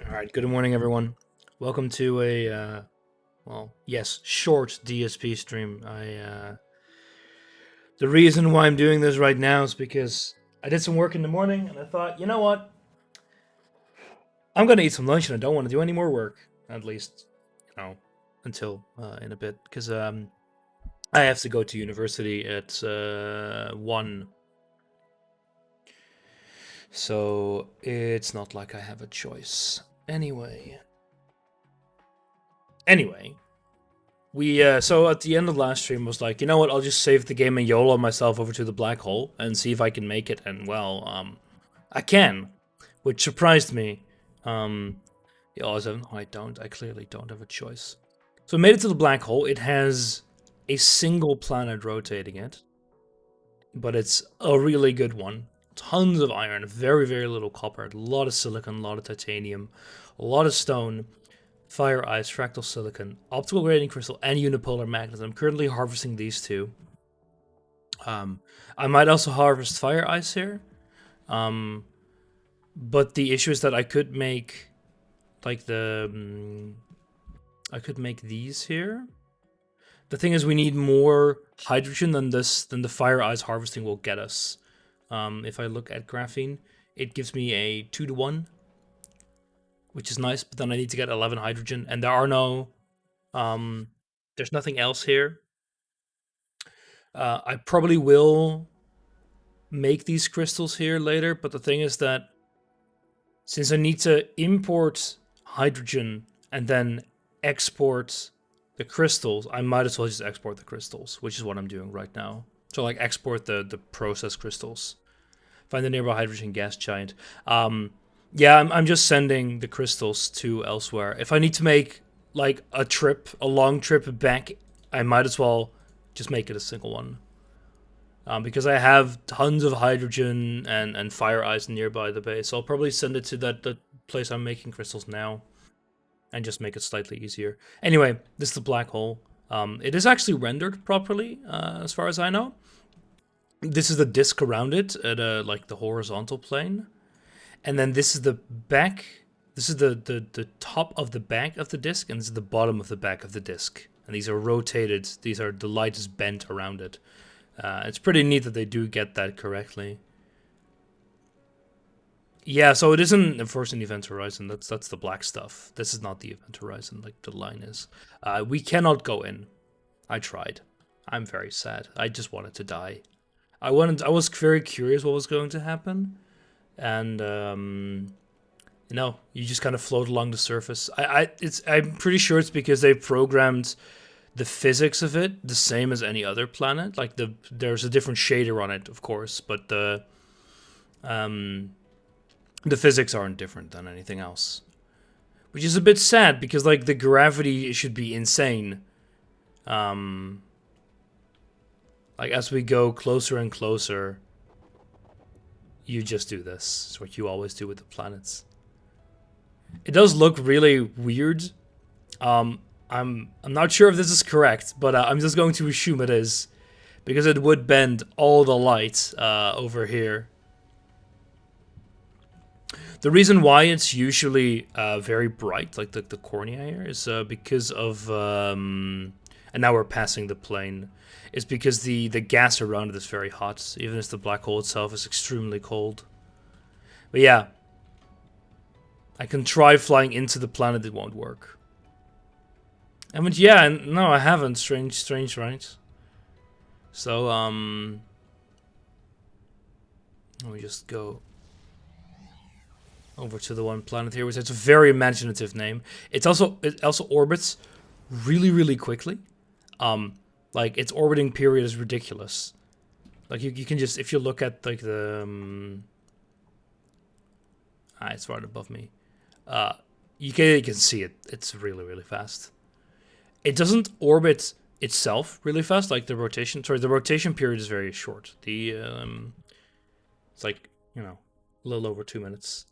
All right, good morning, everyone. Welcome to a, well, yes, short DSP stream. The reason why I'm doing this right now is because I did some work in the morning and I thought, you know what? I'm gonna eat some lunch and I don't want to do any more work, at least, until in a bit, because I have to go to university at 1. So it's not like I have a choice. Anyway, we so at the end of last stream was like, you know what? I'll just save the game and YOLO myself over to the black hole and see if I can make it. And well, I can, which surprised me. Also, no, I don't. I clearly don't have a choice. So I made it to the black hole. It has a single planet rotating it, but it's a really good one. Tons of iron, very, very little copper, a lot of silicon, a lot of titanium, a lot of stone, fire ice, fractal silicon, optical gradient crystal, and unipolar magnets. I'm currently harvesting these two. I might also harvest fire ice here. But the issue is that I could make like I could make these here. The thing is, we need more hydrogen than the fire ice harvesting will get us. If I look at graphene, it gives me a 2-to-1, which is nice, but then I need to get 11 hydrogen, and there are no, there's nothing else here. I probably will make these crystals here later, but the thing is that since I need to import hydrogen and then export the crystals, I might as well just export the crystals, which is what I'm doing right now. So like export the processed crystals. Find the nearby hydrogen gas giant. Yeah, I'm just sending the crystals to elsewhere. If I need to make like a long trip back, I might as well just make it a single one. Because I have tons of hydrogen and fire ice nearby the base. So I'll probably send it to that place I'm making crystals now and just make it slightly easier. Anyway, this is the black hole. It is actually rendered properly, as far as I know. This is the disk around it at like the horizontal plane. And then this is the back. This is the top of the back of the disk, and this is the bottom of the back of the disk. And these are rotated. The light is bent around it. It's pretty neat that they do get that correctly. Yeah, so it isn't enforcing the event horizon. That's the black stuff. This is not the event horizon, like the line is. We cannot go in. I tried. I'm very sad. I just wanted to die. I was very curious what was going to happen, and you just kind of float along the surface. I'm pretty sure it's because they programmed the physics of it the same as any other planet. Like there's a different shader on it, of course, but the physics aren't different than anything else, which is a bit sad because like the gravity should be insane. Like as we go closer and closer, you just do this. It's what you always do with the planets. It does look really weird. I'm not sure if this is correct, but I'm just going to assume it is, because it would bend all the light over here. The reason why it's usually very bright, like the cornea here, is because of and now we're passing the plane. Is because the gas around it is very hot, even as the black hole itself is extremely cold. But yeah, I can try flying into the planet, it won't work. And yeah, no, I haven't. Strange, right? So let me just go over to the one planet here, which has a very imaginative name. It also orbits really quickly. Like its orbiting period is ridiculous. Like you can just, if you look at like the it's right above me. You can see it. It's really fast. It doesn't orbit itself really fast, like the rotation. Sorry, the rotation period is very short. The it's like, you know, a little over 2 minutes.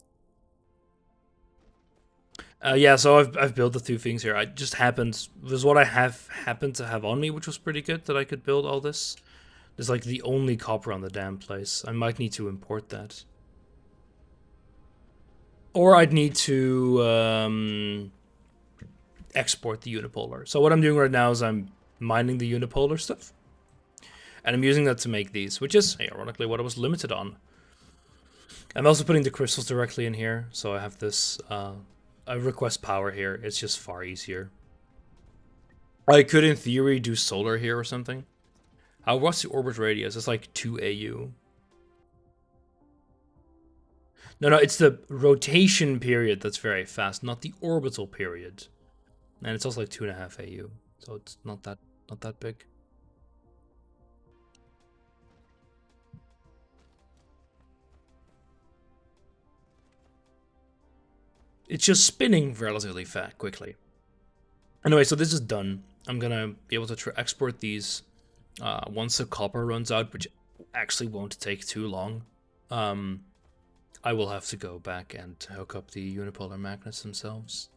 Yeah, so I've built the two things here. I just happened, was what I happened to have on me, which was pretty good, that I could build all this. There's like the only copper on the damn place. I might need to import that. Or I'd need to export the unipolar. So what I'm doing right now is I'm mining the unipolar stuff. And I'm using that to make these, which is, ironically, what I was limited on. I'm also putting the crystals directly in here, so I have this, I request power here. It's just far easier. I could, in theory, do solar here or something. What's the orbit radius? It's like 2 AU. No, it's the rotation period that's very fast, not the orbital period. And it's also like 2.5 AU, so it's not that big. It's just spinning relatively fast, quickly. Anyway, so this is done. I'm gonna be able to export these once the copper runs out, which actually won't take too long. I will have to go back and hook up the unipolar magnets themselves.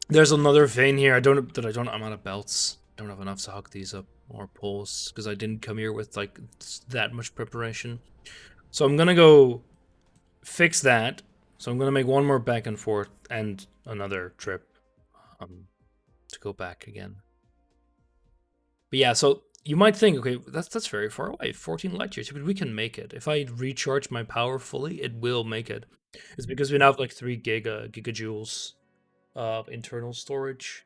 There's another vein here. I'm out of belts. Don't have enough to hook these up, or poles, because I didn't come here with like that much preparation. So I'm gonna go fix that. So I'm gonna make one more back and forth and another trip to go back again. But yeah, so you might think, okay, that's very far away, 14 light years, but we can make it. If I recharge my power fully, it will make it. It's because we now have like 3 gigajoules of internal storage.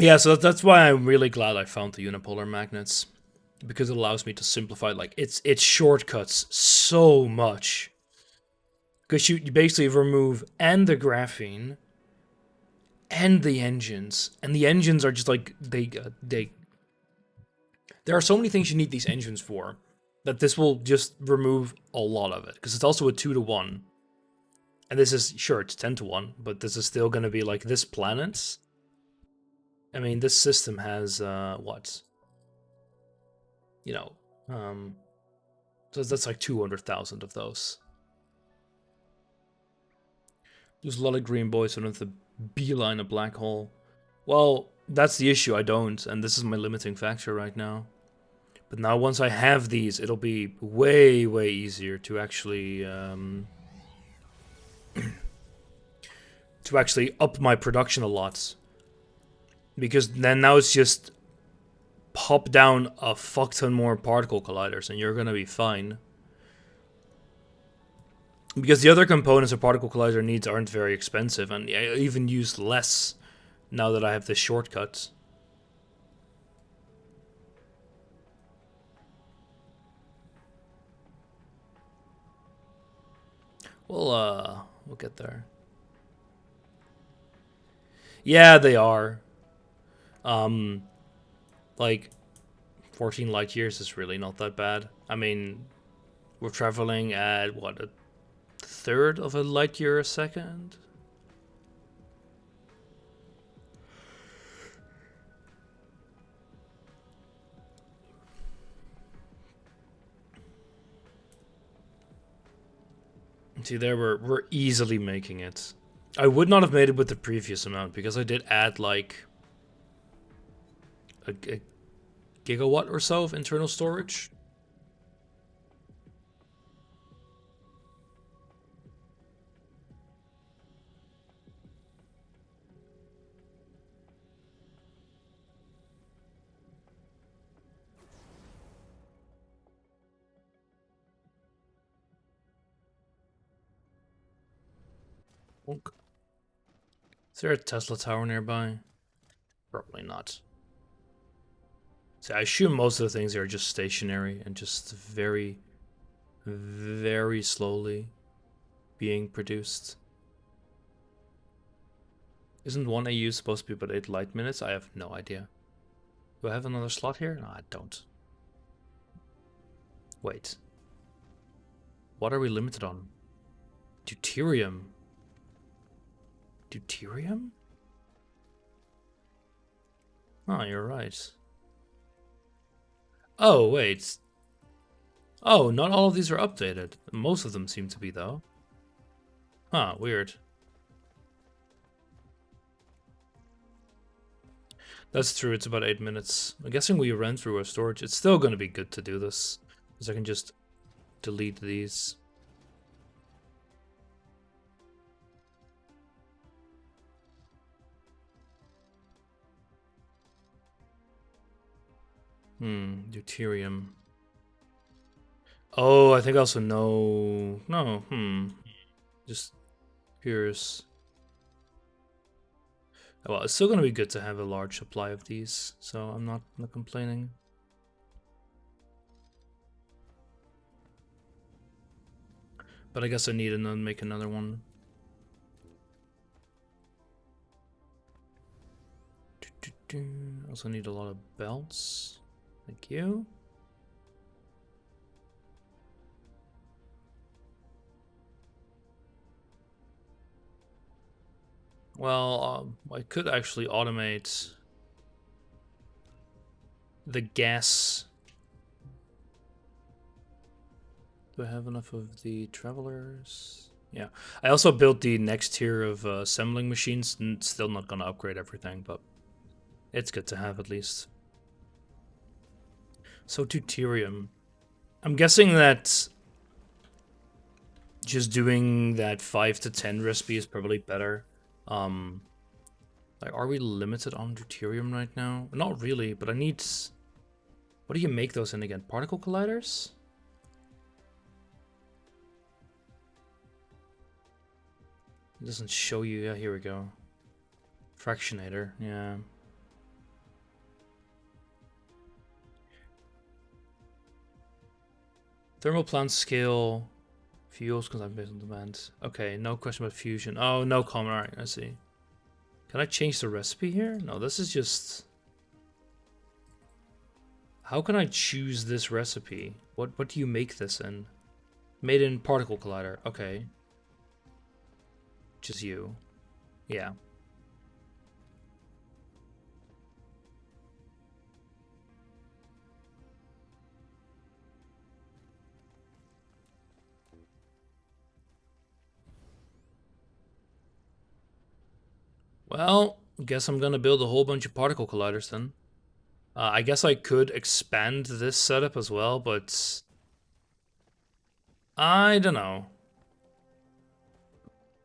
Yeah, so that's why I'm really glad I found the unipolar magnets, because it allows me to simplify, like, it shortcuts so much. Because you basically remove and the graphene and the engines, and the engines are just like, there are so many things you need these engines for, that this will just remove a lot of it, because it's also a 2-to-1. And this is, sure, it's 10-to-1, but this is still going to be like this planet. I mean, this system has, what? You know, so that's like 200,000 of those. There's a lot of green boys who don't have to beeline a black hole. Well, that's the issue, I don't, and this is my limiting factor right now. But now once I have these, it'll be way easier to actually, to actually up my production a lot. Because then now it's just pop down a fuck ton more particle colliders and you're gonna be fine. Because the other components a particle collider needs aren't very expensive, and I even use less now that I have this shortcut. We'll get there. Yeah, they are. Like, 14 light years is really not that bad. I mean, we're traveling at, what, a third of a light year a second? See, there we're easily making it. I would not have made it with the previous amount because I did add like a gigawatt or so of internal storage. Is there a Tesla tower nearby? Probably not. So I assume most of the things are just stationary and just very, very slowly being produced. Isn't 1 AU supposed to be about 8 light minutes? I have no idea. Do I have another slot here? No, I don't. Wait. What are we limited on? Deuterium. Deuterium? Oh, you're right. Oh, wait. Oh, not all of these are updated. Most of them seem to be, though. Huh, weird. That's true, it's about 8 minutes. I'm guessing we ran through our storage. It's still going to be good to do this, because I can just delete these. Deuterium. Oh, I think I also know... No, just curious. Well, it's still going to be good to have a large supply of these, so I'm not complaining. But I guess I need to make another one. Also need a lot of belts. Thank you. Well, I could actually automate the gas. Do I have enough of the travelers? Yeah. I also built the next tier of assembling machines. Still not gonna upgrade everything, but it's good to have at least. So deuterium. I'm guessing that just doing that 5 to 10 recipe is probably better. Like, are we limited on deuterium right now? Not really, but I need... What do you make those in again? Particle colliders? It doesn't show you. Yeah, here we go. Fractionator, yeah. Thermal plant scale. Fuels consumption based on demand. Okay, no question about fusion. Oh, no comment. Alright, I see. Can I change the recipe here? No, this is just... How can I choose this recipe? What do you make this in? Made in particle collider. Okay. Just you. Yeah. Well, guess I'm gonna build a whole bunch of particle colliders then. I guess I could expand this setup as well, but... I don't know.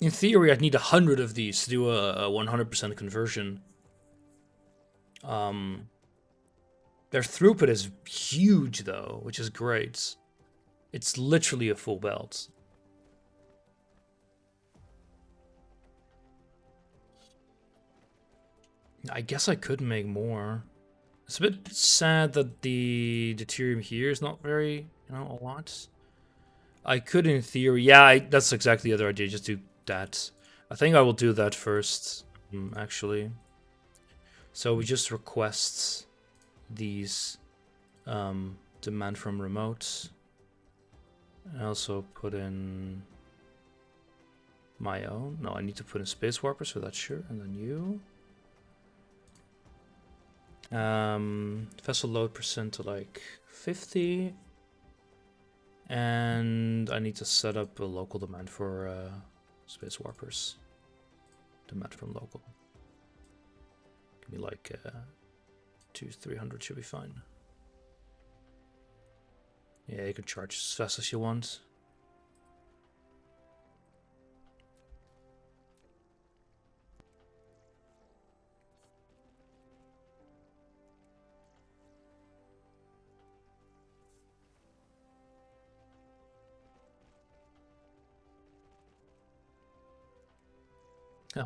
In theory, I'd need 100 of these to do a 100% conversion. Their throughput is huge, though, which is great. It's literally a full belt. I guess I could make more. It's a bit sad that the deuterium here is not very, a lot. I could, in theory, yeah, that's exactly the other idea, just do that. I think I will do that first, actually. So we just request these demand from remote. I also put in my own. No, I need to put in space warper, so that's sure. And then you. Vessel load percent to like 50. And I need to set up a local demand for space warpers. Demand from local. Give me like 200-300 should be fine. Yeah, you can charge as fast as you want.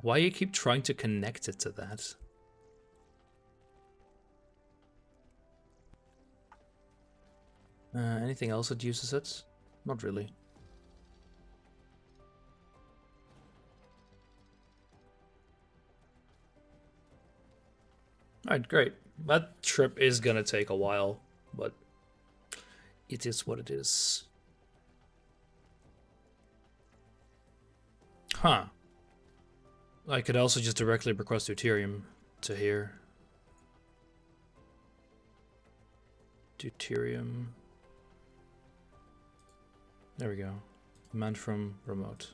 Why you keep trying to connect it to that? Anything else that uses it? Not really. Alright, great. That trip is gonna take a while, but it is what it is. Huh. I could also just directly request deuterium to here. Deuterium. There we go. Command from remote.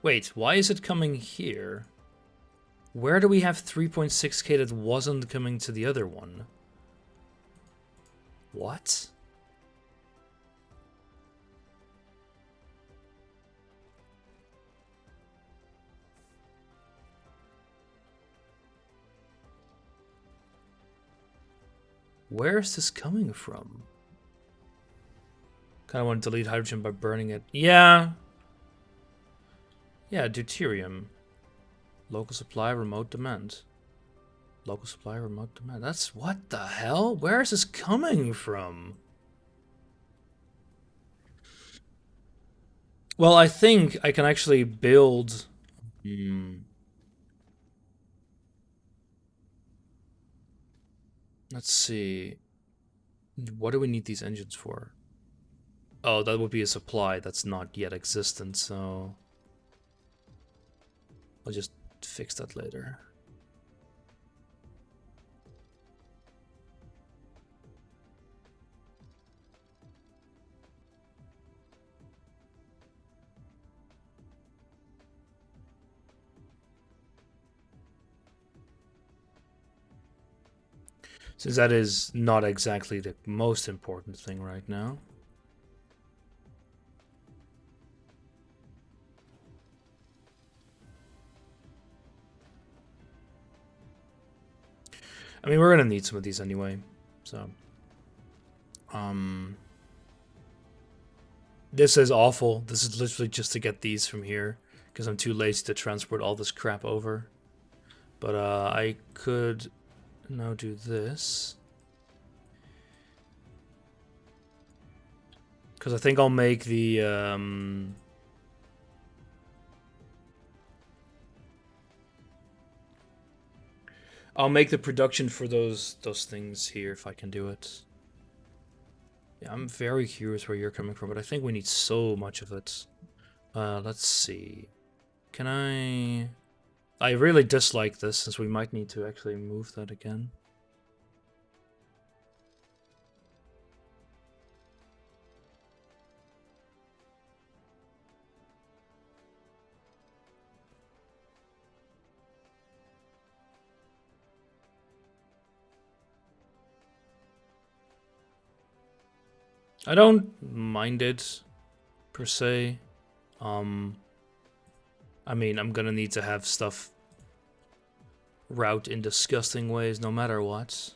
Wait, why is it coming here? Where do we have 3.6k that wasn't coming to the other one? What? Where is this coming from? Kind of want to delete hydrogen by burning it. Yeah. Yeah, deuterium. Local supply, remote demand. Local supply, remote demand. That's what the hell? Where is this coming from? Well, I think I can actually build... Let's see. What do we need these engines for? Oh, that would be a supply that's not yet existent, so... I'll just fix that later. Since that is not exactly the most important thing right now. I mean, we're gonna need some of these anyway, so... This is awful. This is literally just to get these from here, because I'm too lazy to transport all this crap over. But I could now do this. Because I think I'll make the... I'll make the production for those things here if I can do it. Yeah, I'm very curious where you're coming from, but I think we need so much of it. Let's see. Can I... I really dislike this, since we might need to actually move that again. I don't mind it, per se. I mean, I'm gonna need to have stuff route in disgusting ways, no matter what.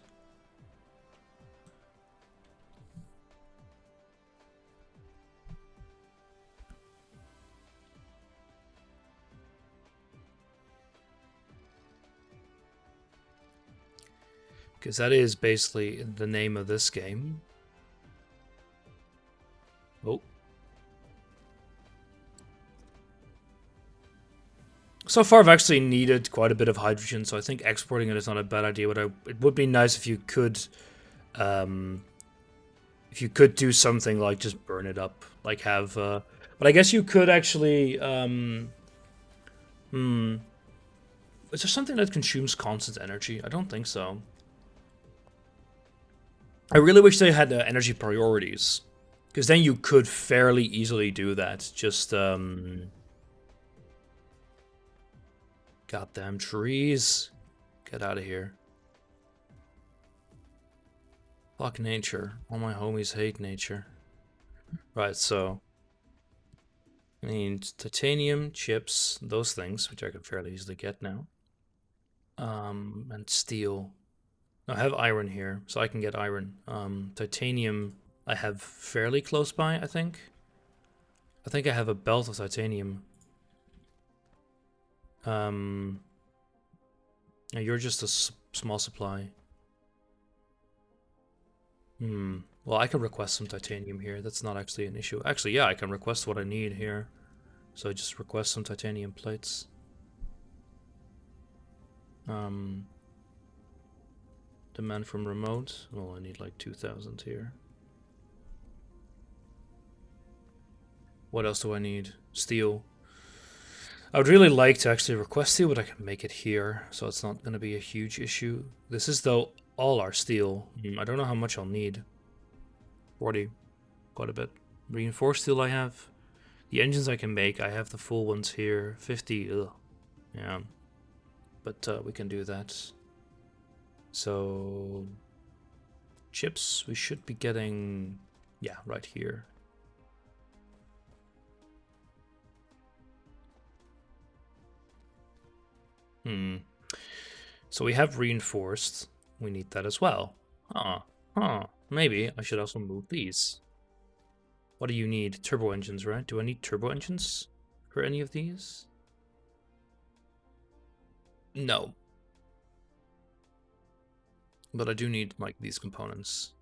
Because that is basically the name of this game. Oh. So far, I've actually needed quite a bit of hydrogen, so I think exporting it is not a bad idea. But it would be nice if you could do something like just burn it up, like have. But I guess you could actually. Is there something that consumes constant energy? I don't think so. I really wish they had energy priorities, because then you could fairly easily do that. Just goddamn trees, get out of here. Fuck nature. All my homies hate nature. Right, so I need titanium, chips, those things, which I can fairly easily get now. And steel. I have iron here, so I can get iron. Titanium I have fairly close by, I think. I think I have a belt of titanium. You're just a small supply. Well, I can request some titanium here. That's not actually an issue. Actually, yeah, I can request what I need here. So I just request some titanium plates. Demand from remote. Well, I need like 2,000 here. What else do I need? Steel. I would really like to actually request steel, but I can make it here, so it's not going to be a huge issue. This is, though, all our steel. I don't know how much I'll need. 40. Quite a bit. Reinforced steel I have. The engines I can make, I have the full ones here. 50, ugh. Yeah. But we can do that. So... chips, we should be getting... yeah, right here. So we have reinforced. We need that as well. Maybe I should also move these. What do you need? Turbo engines, right? Do I need turbo engines for any of these? No. But I do need, like, these components.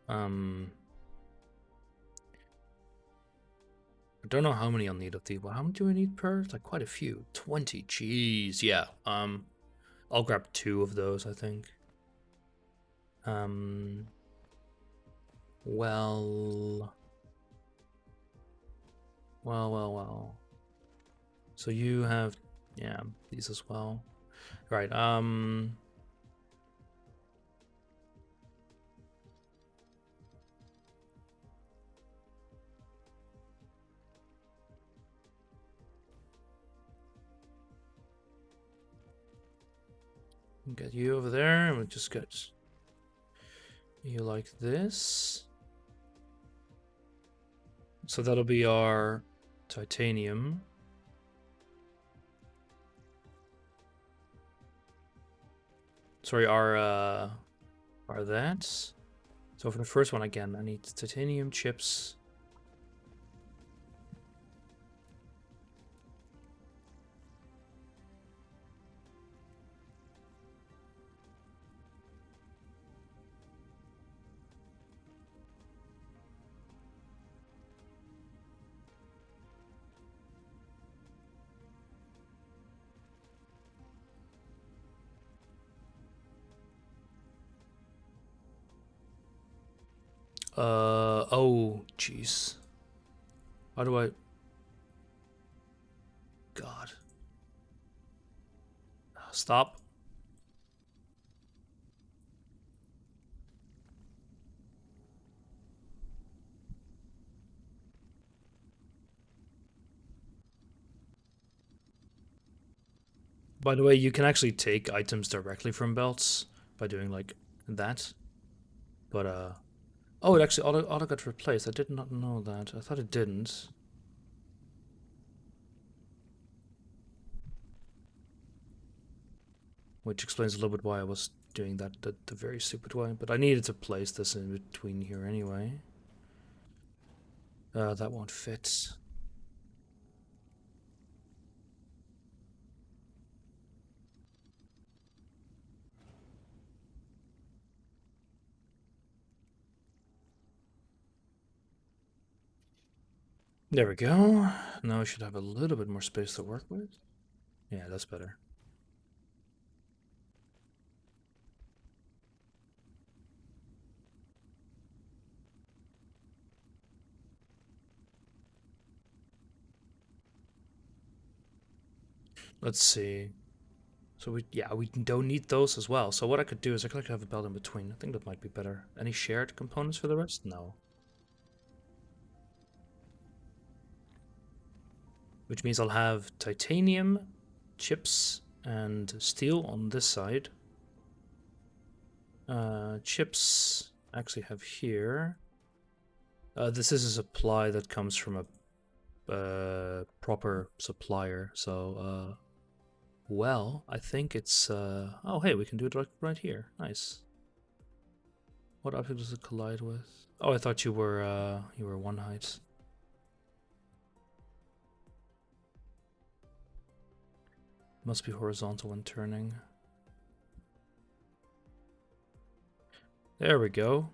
I don't know how many I'll need of these. Well, how many do I need per? It's like quite a few. 20. Jeez. Yeah. I'll grab 2 of those, I think. Well. So you have, yeah, these as well. Right. Get you over there, and we'll just get you like this. So that'll be our titanium. Sorry, our that. So for the first one again, I need titanium chips. Oh, jeez. How do I... God. Stop. By the way, you can actually take items directly from belts by doing like that. But, oh, it actually auto got replaced. I did not know that. I thought it didn't. Which explains a little bit why I was doing that the very stupid way. But I needed to place this in between here anyway. That won't fit. There we go. Now I should have a little bit more space to work with. Yeah, that's better. Let's see. So we don't need those as well. So what I could do is I could have a belt in between. I think that might be better. Any shared components for the rest? No. Which means I'll have titanium, chips, and steel on this side. Chips I actually have here. This is a supply that comes from a proper supplier. So, well, I think it's... oh, hey, we can do it right here. Nice. What object does it collide with? Oh, I thought you were one height. Must be horizontal when turning. There we go.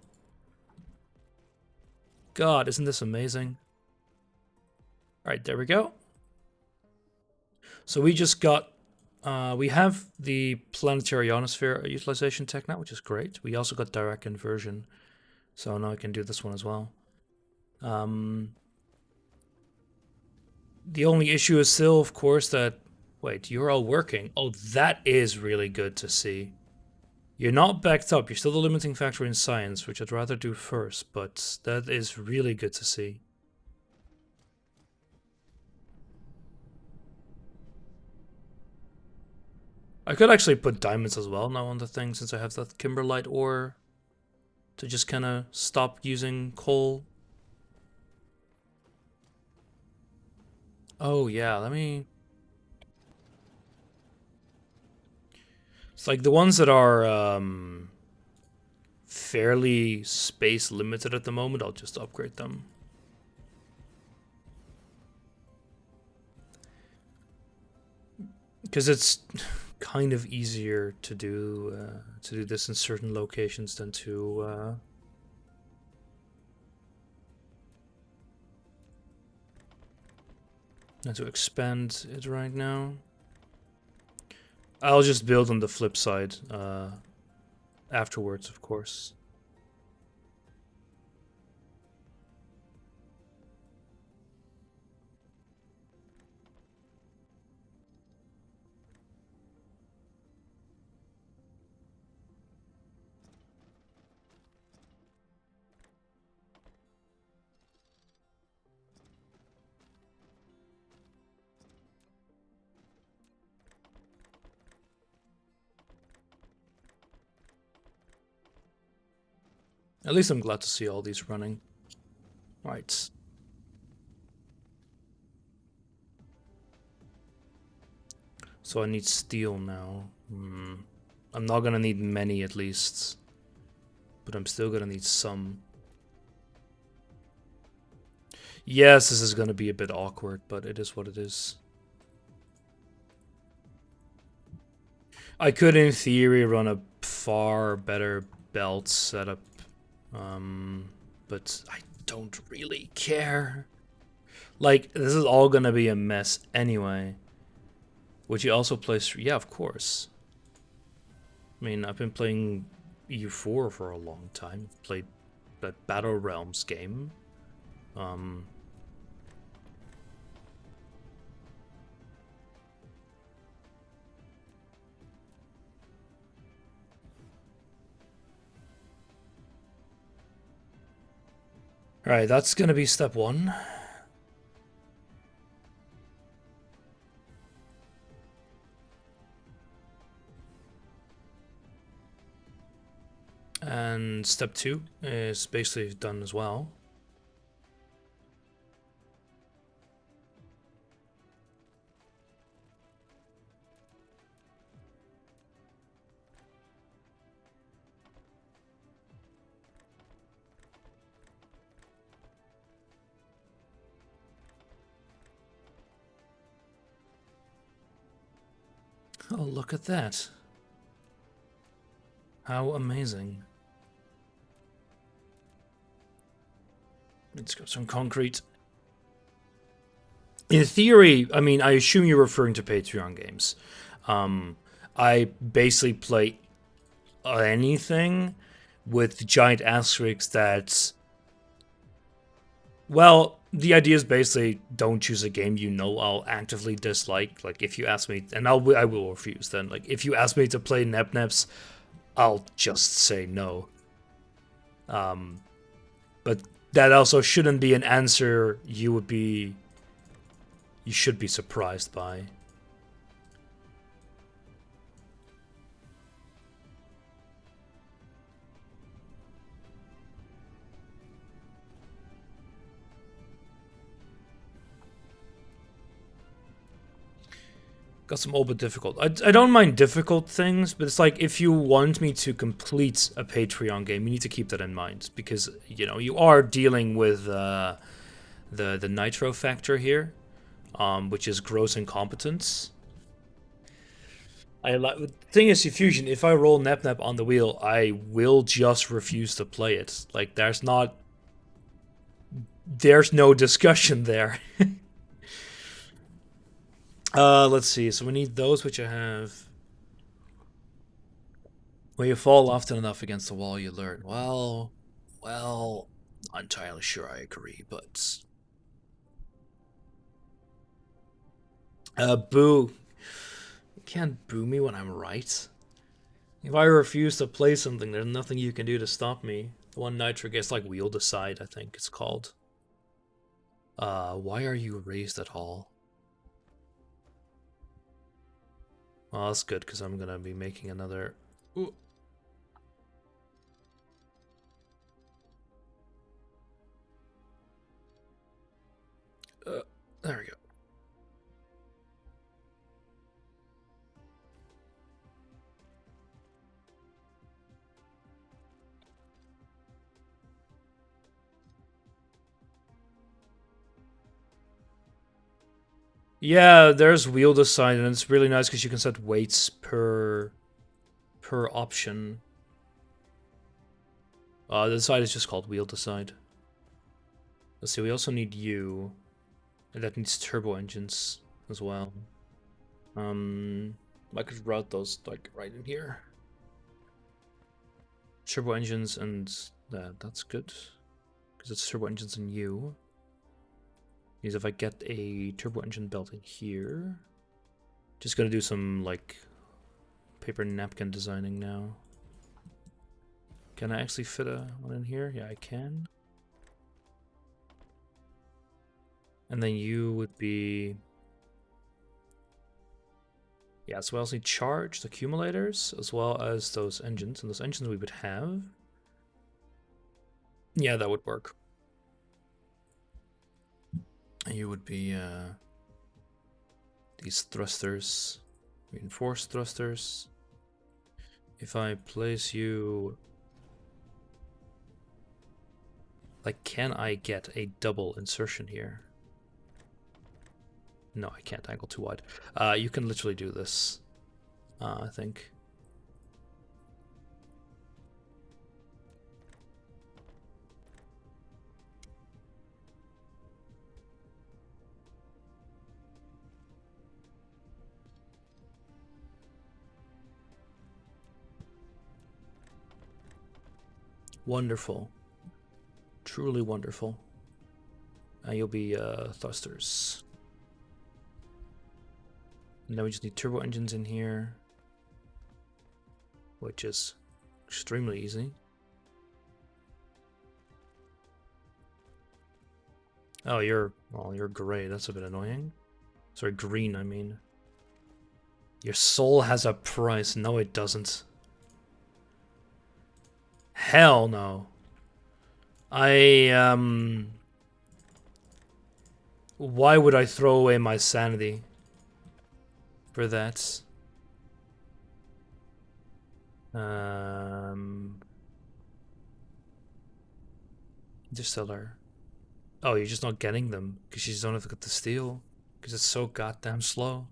God, isn't this amazing? Alright, there we go. So we just got... we have the planetary ionosphere utilization tech now, which is great. We also got direct inversion. So now I can do this one as well. The only issue is still, of course, that... Wait, you're all working. Oh, that is really good to see. You're not backed up. You're still the limiting factor in science, which I'd rather do first, but that is really good to see. I could actually put diamonds as well now on the thing, since I have that kimberlite ore to just kind of stop using coal. Oh yeah, let me... It's like the ones that are fairly space limited at the moment, I'll just upgrade them. Because it's kind of easier to do this in certain locations than to expand it right now. I'll just build on the flip side afterwards, of course. At least I'm glad to see all these running. Right. So I need steel now. I'm not gonna need many at least. But I'm still gonna need some. Yes, this is gonna be a bit awkward, but it is what it is. I could, in theory, run a far better belt setup. But I don't really care. Like, this is all gonna be a mess anyway. Would you also play... Yeah, of course. I mean, I've been playing EU4 for a long time. Played that Battle Realms game. Alright, that's gonna be step one. And step two is basically done as well. Oh, look at that. How amazing. Let's go some concrete. In theory, I mean, I assume you're referring to Patreon games. I basically play anything with giant asterisks that... Well, The idea is basically don't choose a game you know I'll actively dislike. Like if you ask me, and I will refuse. Then like if you ask me to play Nep, I'll just say no. But that also shouldn't be an answer you should be surprised by. Got some old but difficult. I don't mind difficult things, but it's like if you want me to complete a Patreon game, you need to keep that in mind because you know you are dealing with the nitro factor here, which is gross incompetence. I like the thing is Fusion. If I roll Nep on the wheel, I will just refuse to play it. Like there's no discussion there. Let's see. So we need those which I have. When you fall often enough against the wall, you learn. Well, not entirely sure I agree, but boo. You can't boo me when I'm right. If I refuse to play something, there's nothing you can do to stop me. The one nitro gets like wheel decide, I think it's called. Why are you raised at all? Well, that's good because I'm gonna be making another. Ooh. There we go. Yeah, there's wheel design, and it's really nice because you can set weights per option. The side is just called wheel decide. Let's see. We also need you, and that needs turbo engines as well. I could route those like right in here. Turbo engines and that's good because it's turbo engines and you. Because if I get a turbo engine belt in here, just gonna do some like paper napkin designing now. Can I actually fit one in here? Yeah, I can. And then you would be. Yeah, so we also need charged accumulators as well as those engines. And those engines we would have. Yeah, that would work. And you would be these thrusters, reinforced thrusters. If I place you. Like, can I get a double insertion here? No, I can't angle too wide. You can literally do this, I think. Wonderful. Truly wonderful. You'll be thrusters. And then we just need turbo engines in here, which is extremely easy. Oh, you're gray. That's a bit annoying. Sorry, green, I mean. Your soul has a price. No, it doesn't. Hell no. Why would I throw away my sanity for that? Distiller. Oh, you're just not getting them because you just don't have to get the steel because it's so goddamn slow.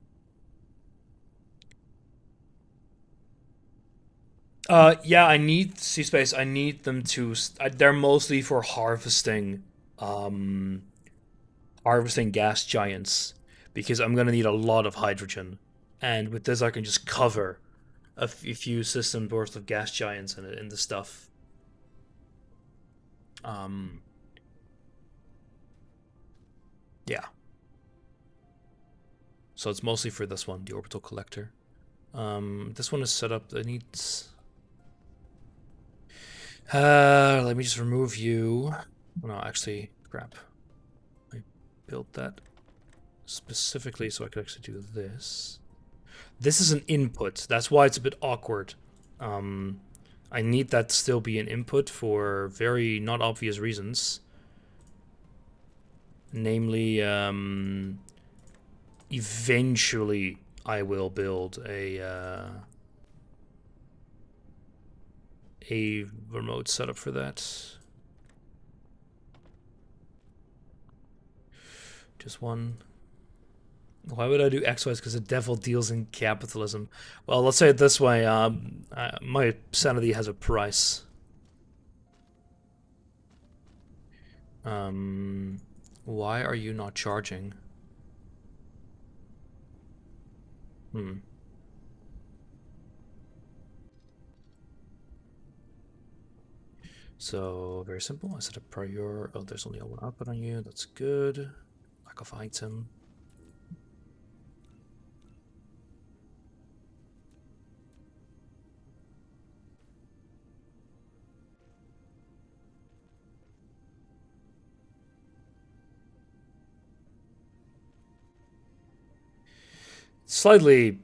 Yeah, I need C-Space. I need them to. They're mostly for harvesting, harvesting gas giants because I'm gonna need a lot of hydrogen, and with this I can just cover a few systems worth of gas giants in the stuff. Um, Yeah. So it's mostly for this one, the orbital collector. This one is set up. It needs. Let me just remove you. No, actually, crap. I built that specifically so I could actually do this. This is an input. That's why it's a bit awkward. I need that to still be an input for very not obvious reasons. Namely, eventually I will build a remote setup for that. Just one. Why would I do XYZ? Because the devil deals in capitalism. Well, let's say it this way. My sanity has a price. Why are you not charging? So, very simple. I set a prior. Oh, there's only one output on you. That's good. Lack of item. Slightly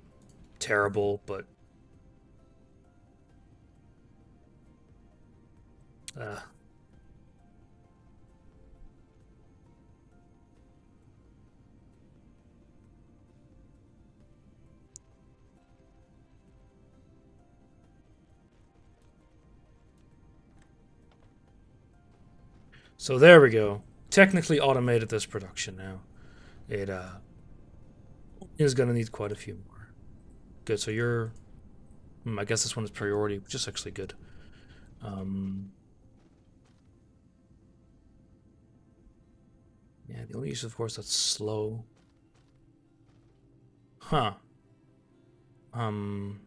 terrible, but uh, so there we go. Technically automated this production now. It is gonna need quite a few more. Good. So you're. I guess this one is priority, which is actually good. Yeah, the only issue, of course, that's slow. Huh. Um.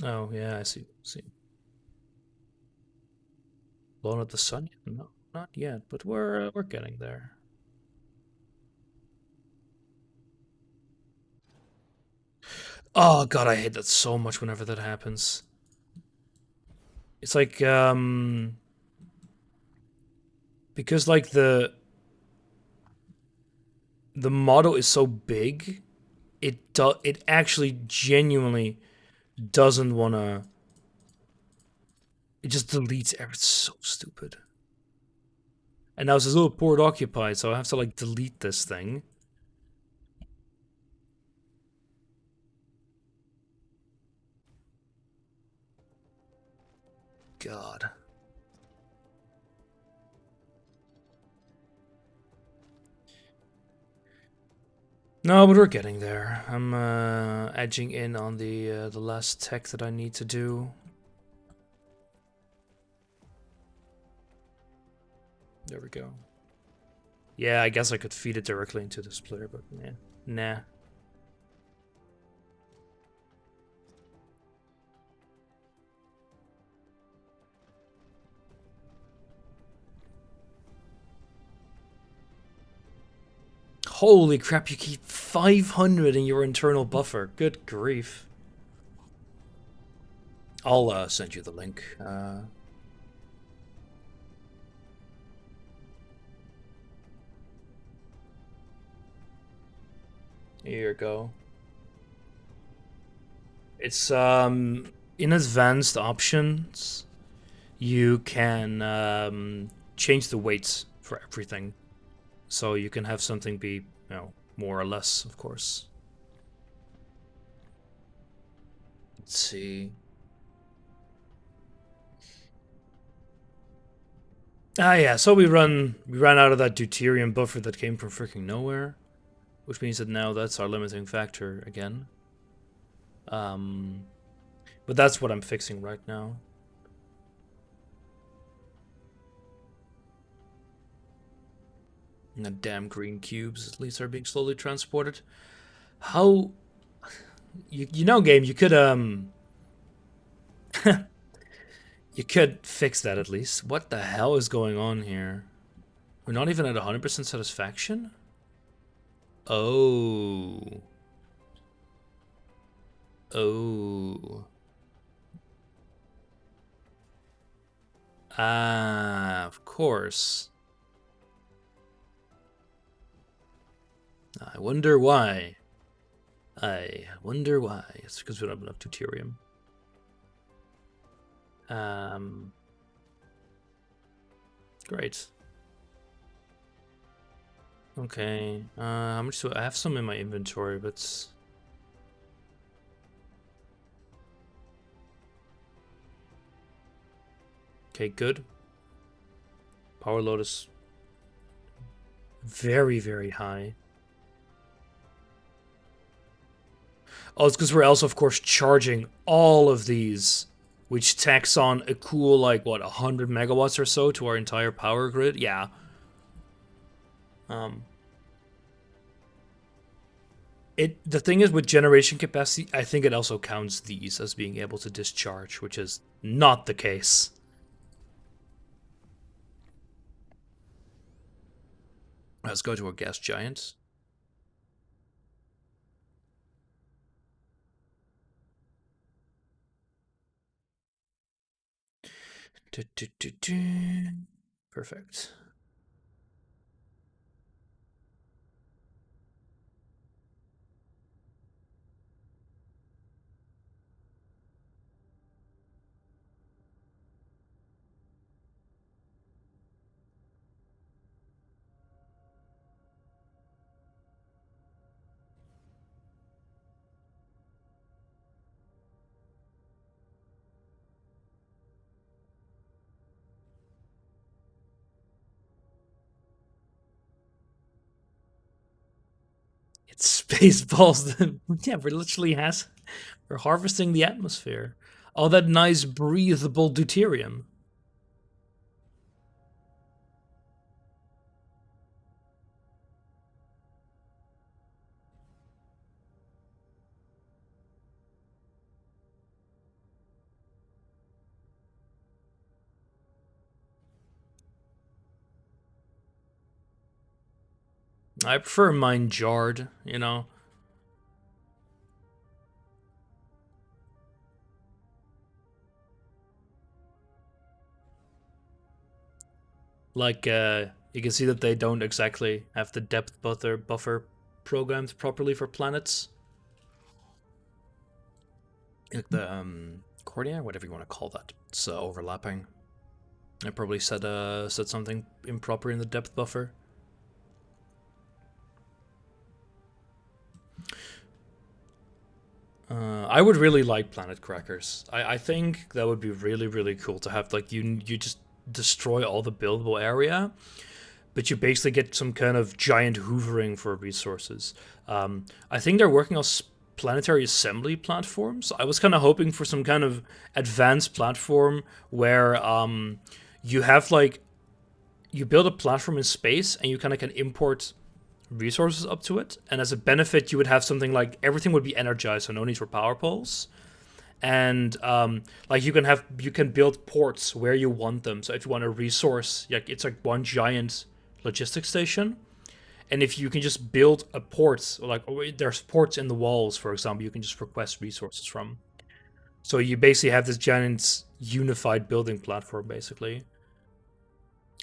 Oh yeah, I see. See. Blown up the sun? No, not yet, but we're getting there. Oh god, I hate that so much whenever that happens. It's like because like the model is so big, it actually genuinely doesn't want to. It just deletes everything. It's so stupid. And now it says, "Oh, port occupied," so I have to like delete this thing. God. No, but we're getting there. I'm edging in on the last tech that I need to do. There we go. Yeah, I guess I could feed it directly into this player, but yeah, nah. Holy crap! You keep 500 in your internal buffer. Good grief. I'll send you the link. Here you go. It's in advanced options. You can change the weights for everything, so you can have something be, more or less, of course. Let's see. Ah, yeah. So we ran out of that deuterium buffer that came from freaking nowhere. which means that now that's our limiting factor again. But that's what I'm fixing right now. And the damn green cubes at least are being slowly transported. How you know, game, you could you could fix that at least. What the hell is going on here? We're not even at 100% satisfaction? Oh. Oh. Ah, of course. I wonder why. I wonder why. It's because we don't have enough deuterium. Great. Okay. How much do I have? Some in my inventory, but okay, good. Power load is very, very high. Oh, it's because we're also, of course, charging all of these, which tacks on a cool, like, what, 100 megawatts or so to our entire power grid? Yeah. The thing is, with generation capacity, I think it also counts these as being able to discharge, which is not the case. Let's go to a gas giant. Perfect. It's Spaceballs. Yeah, we're harvesting the atmosphere. All that nice breathable deuterium. I prefer mine jarred, you know. Like, you can see that they don't exactly have the depth buffer programmed properly for planets. Like the cornea, whatever you want to call that. It's overlapping. I probably said something improper in the depth buffer. I would really like planet crackers. I think that would be really, really cool to have, like, you just destroy all the buildable area, but you basically get some kind of giant hoovering for resources. I think they're working on planetary assembly platforms. I was kind of hoping for some kind of advanced platform where you have, like, you build a platform in space and you kind of can import resources up to it, and as a benefit you would have something like everything would be energized, so no need for power poles, and like you can build ports where you want them. So if you want a resource, like, it's like one giant logistics station, and if you can just build a port, like, there's ports in the walls, for example, you can just request resources from. So you basically have this giant unified building platform, basically.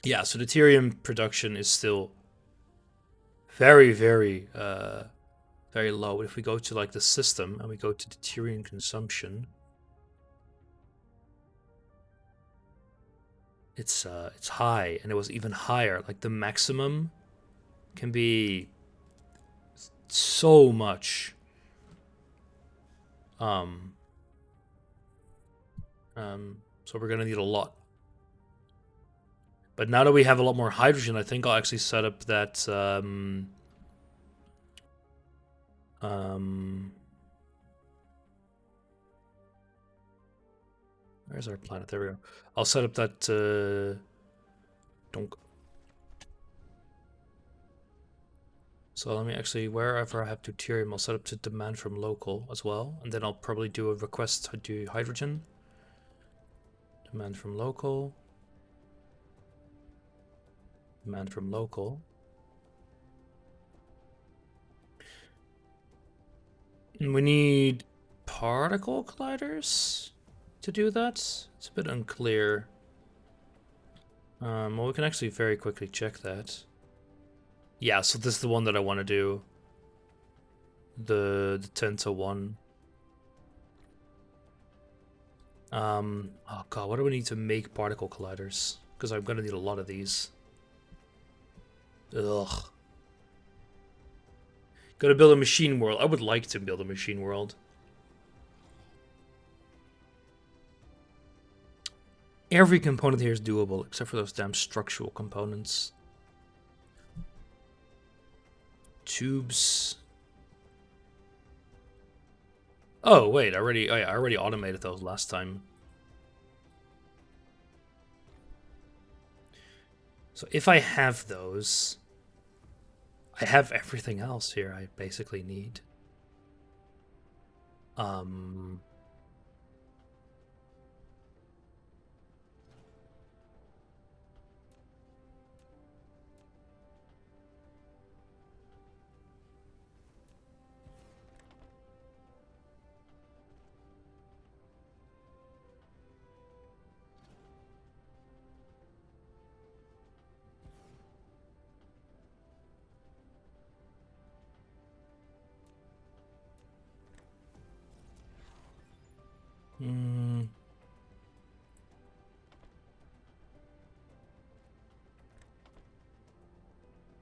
Yeah, so the Ethereum production is still very, very very low. If we go to, like, the system and we go to deuterium consumption, it's high, and it was even higher. Like, the maximum can be so much. So we're gonna need a lot. But now that we have a lot more hydrogen, I think I'll actually set up that Where's our planet? There we go. I'll set up that donk. So let me actually, wherever I have deuterium, I'll set up to demand from local as well. And then I'll probably do a request to do hydrogen. Demand from local. Demand from local. And we need particle colliders to do that. It's a bit unclear. Well, we can actually very quickly check that. Yeah, so this is the one that I want to do. The 10 to 1. Oh god, what do we need to make particle colliders? Because I'm gonna need a lot of these. Ugh. Gotta build a machine world. I would like to build a machine world. Every component here is doable, except for those damn structural components. Tubes. Oh wait, I already automated those last time. So if I have those, I have everything else here I basically need.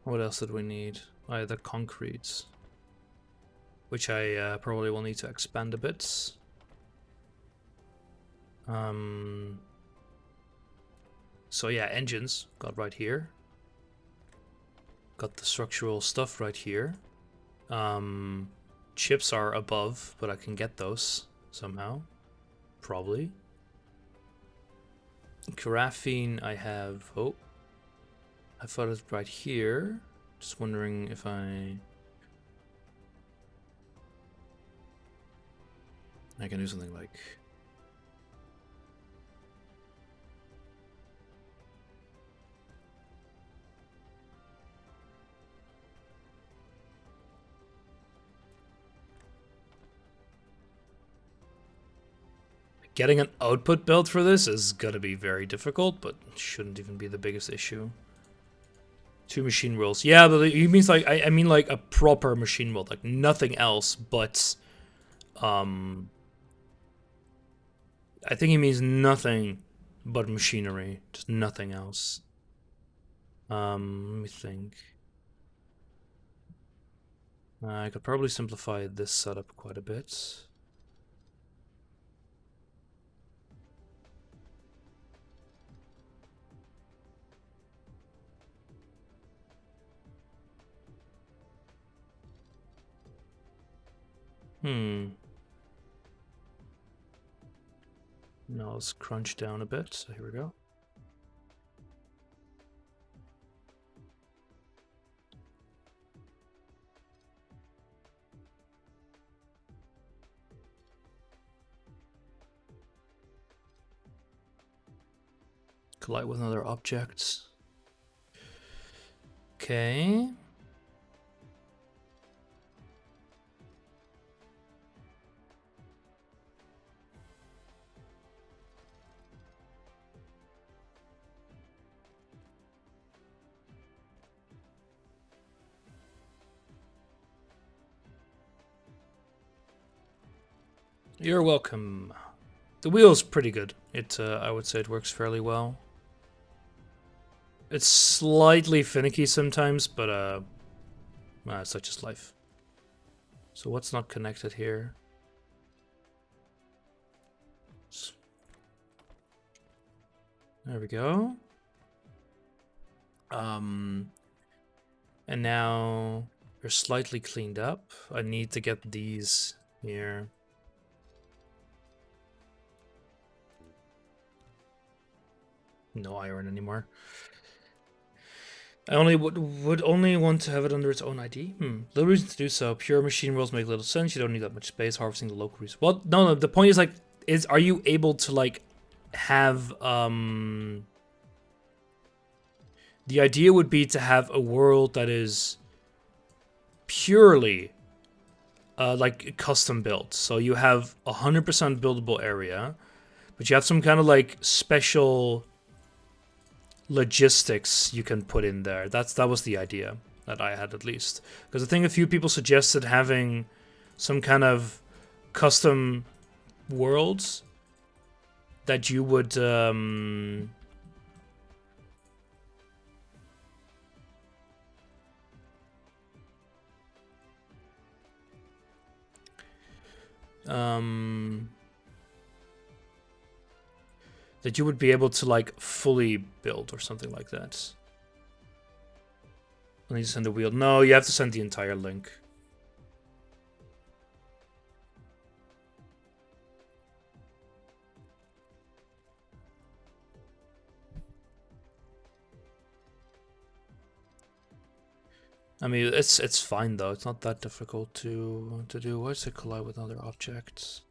What else did we need? The concrete, which I probably will need to expand a bit. So yeah, engines got right here. Got the structural stuff right here. Chips are above, but I can get those somehow. Probably. Graphene I have... Oh. I thought it was right here. Just wondering if I can do something like... Getting an output build for this is gonna be very difficult, but shouldn't even be the biggest issue. 2 machine worlds. Yeah, but he means like I mean like a proper machine world, like nothing else but I think he means nothing but machinery, just nothing else. Let me think. I could probably simplify this setup quite a bit. Now let's crunch down a bit. So here we go. Collide with another object. Okay. You're welcome. The wheel's pretty good. It, I would say it works fairly well. It's slightly finicky sometimes, but such is life. So what's not connected here? There we go. And now They're slightly cleaned up. I need to get these here. No iron anymore. I only would only want to have it under its own ID. Little reason to do so. Pure machine worlds make little sense. You don't need that much space harvesting the local resources. Well, no. The point is like, are you able to like have the idea would be to have a world that is purely like custom built. So you have 100% buildable area, but you have some kind of like special logistics you can put in there. That was the idea that I had, at least, because I think a few people suggested having some kind of custom worlds that you would that you would be able to like fully build or something like that. I need to send the wheel. No, you have to send the entire link. I mean, it's fine though. It's not that difficult to do. Why does it collide with other objects?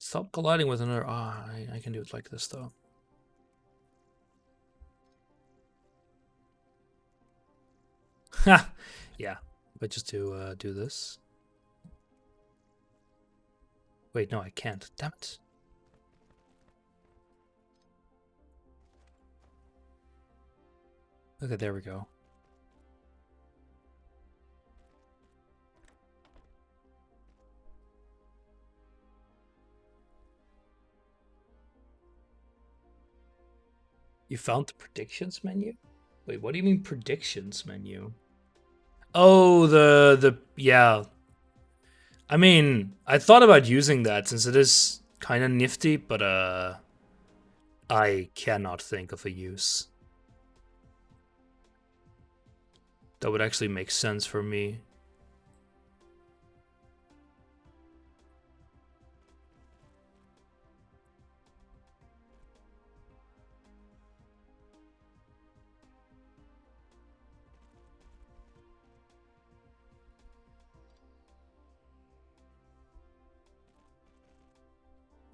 Stop colliding with another. I can do it like this though. Ha! Yeah, but just to do this. Wait, no, I can't. Damn it. Okay, there we go. You found the predictions menu? Wait, what do you mean predictions menu? Oh, yeah. I mean, I thought about using that since it is kind of nifty, but I cannot think of a use that would actually make sense for me.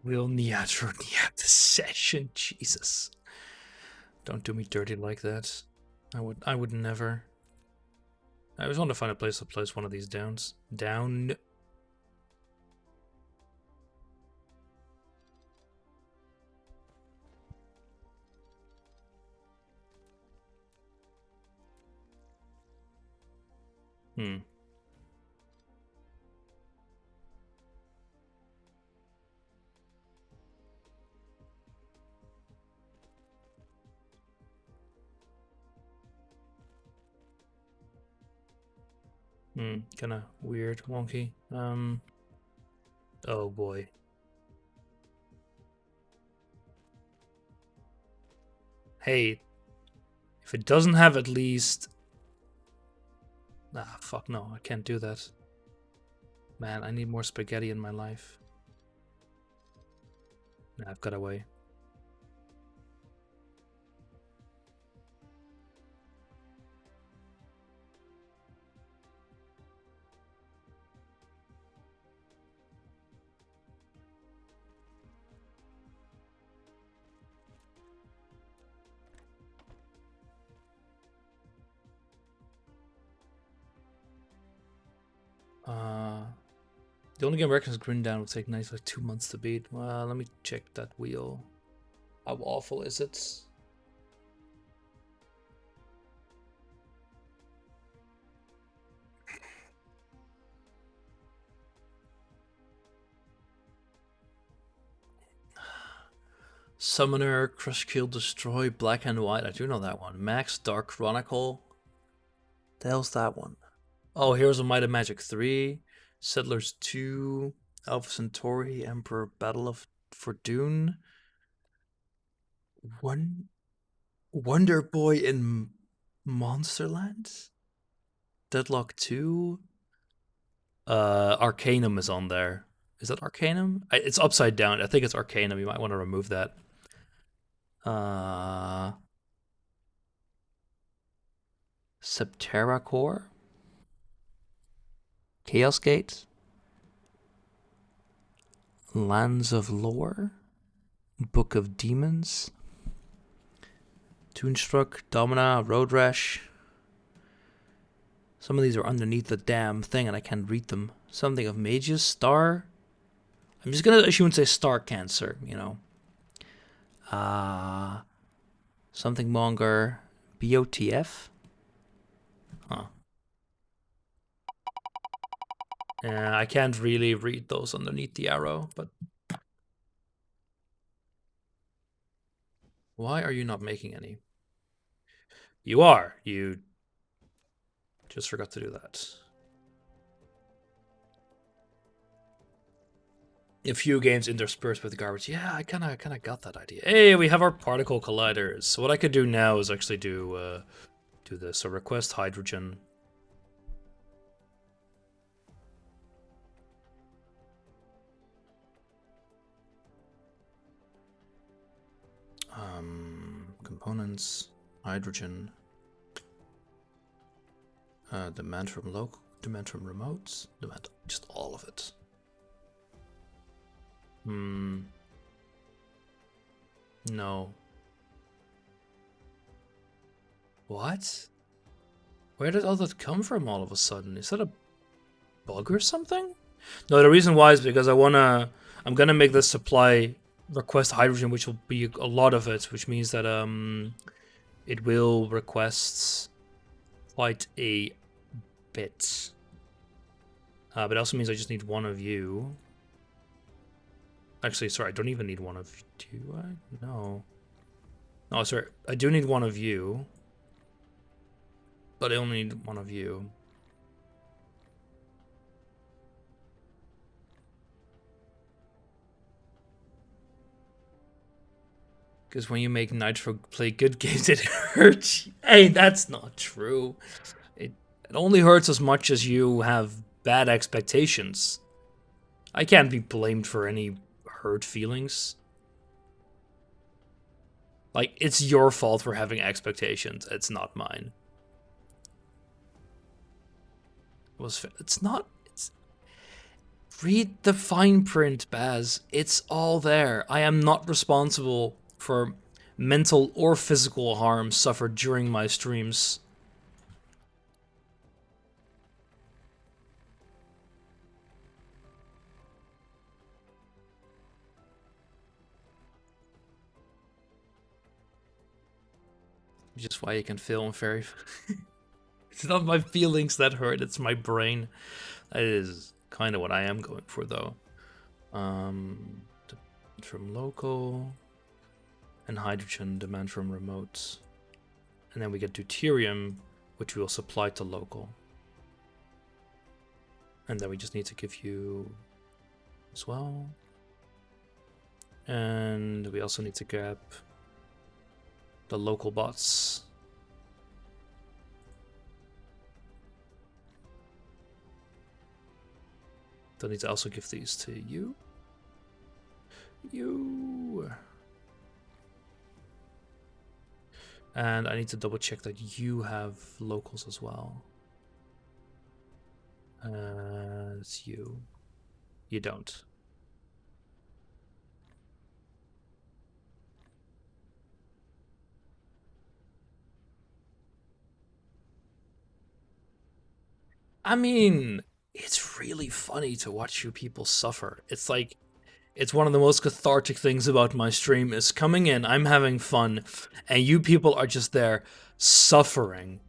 Will Neatro Neat the session? Jesus. Don't do me dirty like that. I would never. I always want to find a place to place one of these downs. Down. Kind of weird, wonky. Oh boy. Hey, if it doesn't have at least... Ah, fuck no, I can't do that. Man, I need more spaghetti in my life. Nah, I've got away. The only game Americans Grin Down would take nice like 2 months to beat. Well, let me check that wheel. How awful is it? Summoner, Crush, Kill, Destroy, Black and White. I do know that one. Max, Dark Chronicle. The hell's that one? Oh, Heroes of Might and Magic 3, Settlers 2, Alpha Centauri, Emperor Battle of Fortune, One Wonder Boy in Monsterland, Deadlock 2, Arcanum is on there. Is that Arcanum? It's upside down. I think it's Arcanum. You might want to remove that. Uh, Septerra Core, Chaos Gate, Lands of Lore, Book of Demons, Toonstruck, Domina, Road Rash. Some of these are underneath the damn thing and I can't read them. Something of Mages, Star. I'm just gonna assume it's a Star Cancer, you know. Something Monger, BOTF. Huh. Yeah, I can't really read those underneath the arrow, but why are you not making any? You are. You just forgot to do that. A few games interspersed with garbage. Yeah, I kind of got that idea. Hey, we have our particle colliders. So what I could do now is actually do this. So request hydrogen. Components, hydrogen. Demand from local, demand from remotes, demand just all of it. No. What? Where did all that come from all of a sudden? Is that a bug or something? No, the reason why is because I'm gonna make this supply request hydrogen, which will be a lot of it, which means that it will request quite a bit. But it also means I just need one of you. Actually, sorry, I don't even need one of you, do I? No. No, sorry, I do need one of you. But I only need one of you. Because when you make Nitro play good games, it hurts. Hey, that's not true. It only hurts as much as you have bad expectations. I can't be blamed for any hurt feelings. Like, it's your fault for having expectations. It's not mine. It's not. Read the fine print, Baz. It's all there. I am not responsible for mental or physical harm suffered during my streams. Which is why you can feel unfair. It's not my feelings that hurt, it's my brain. That is kind of what I am going for, though. From local, and hydrogen, demand from remote. And then we get deuterium, which we will supply to local. And then we just need to give you as well. And we also need to grab the local bots. Then need to also give these to you. And I need to double check that you have locals as well. It's you. You don't. I mean, it's really funny to watch you people suffer. It's like, it's one of the most cathartic things about my stream is coming in, I'm having fun, and you people are just there suffering.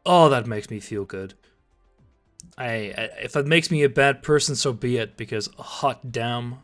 Oh, that makes me feel good. If that makes me a bad person, so be it, because hot damn.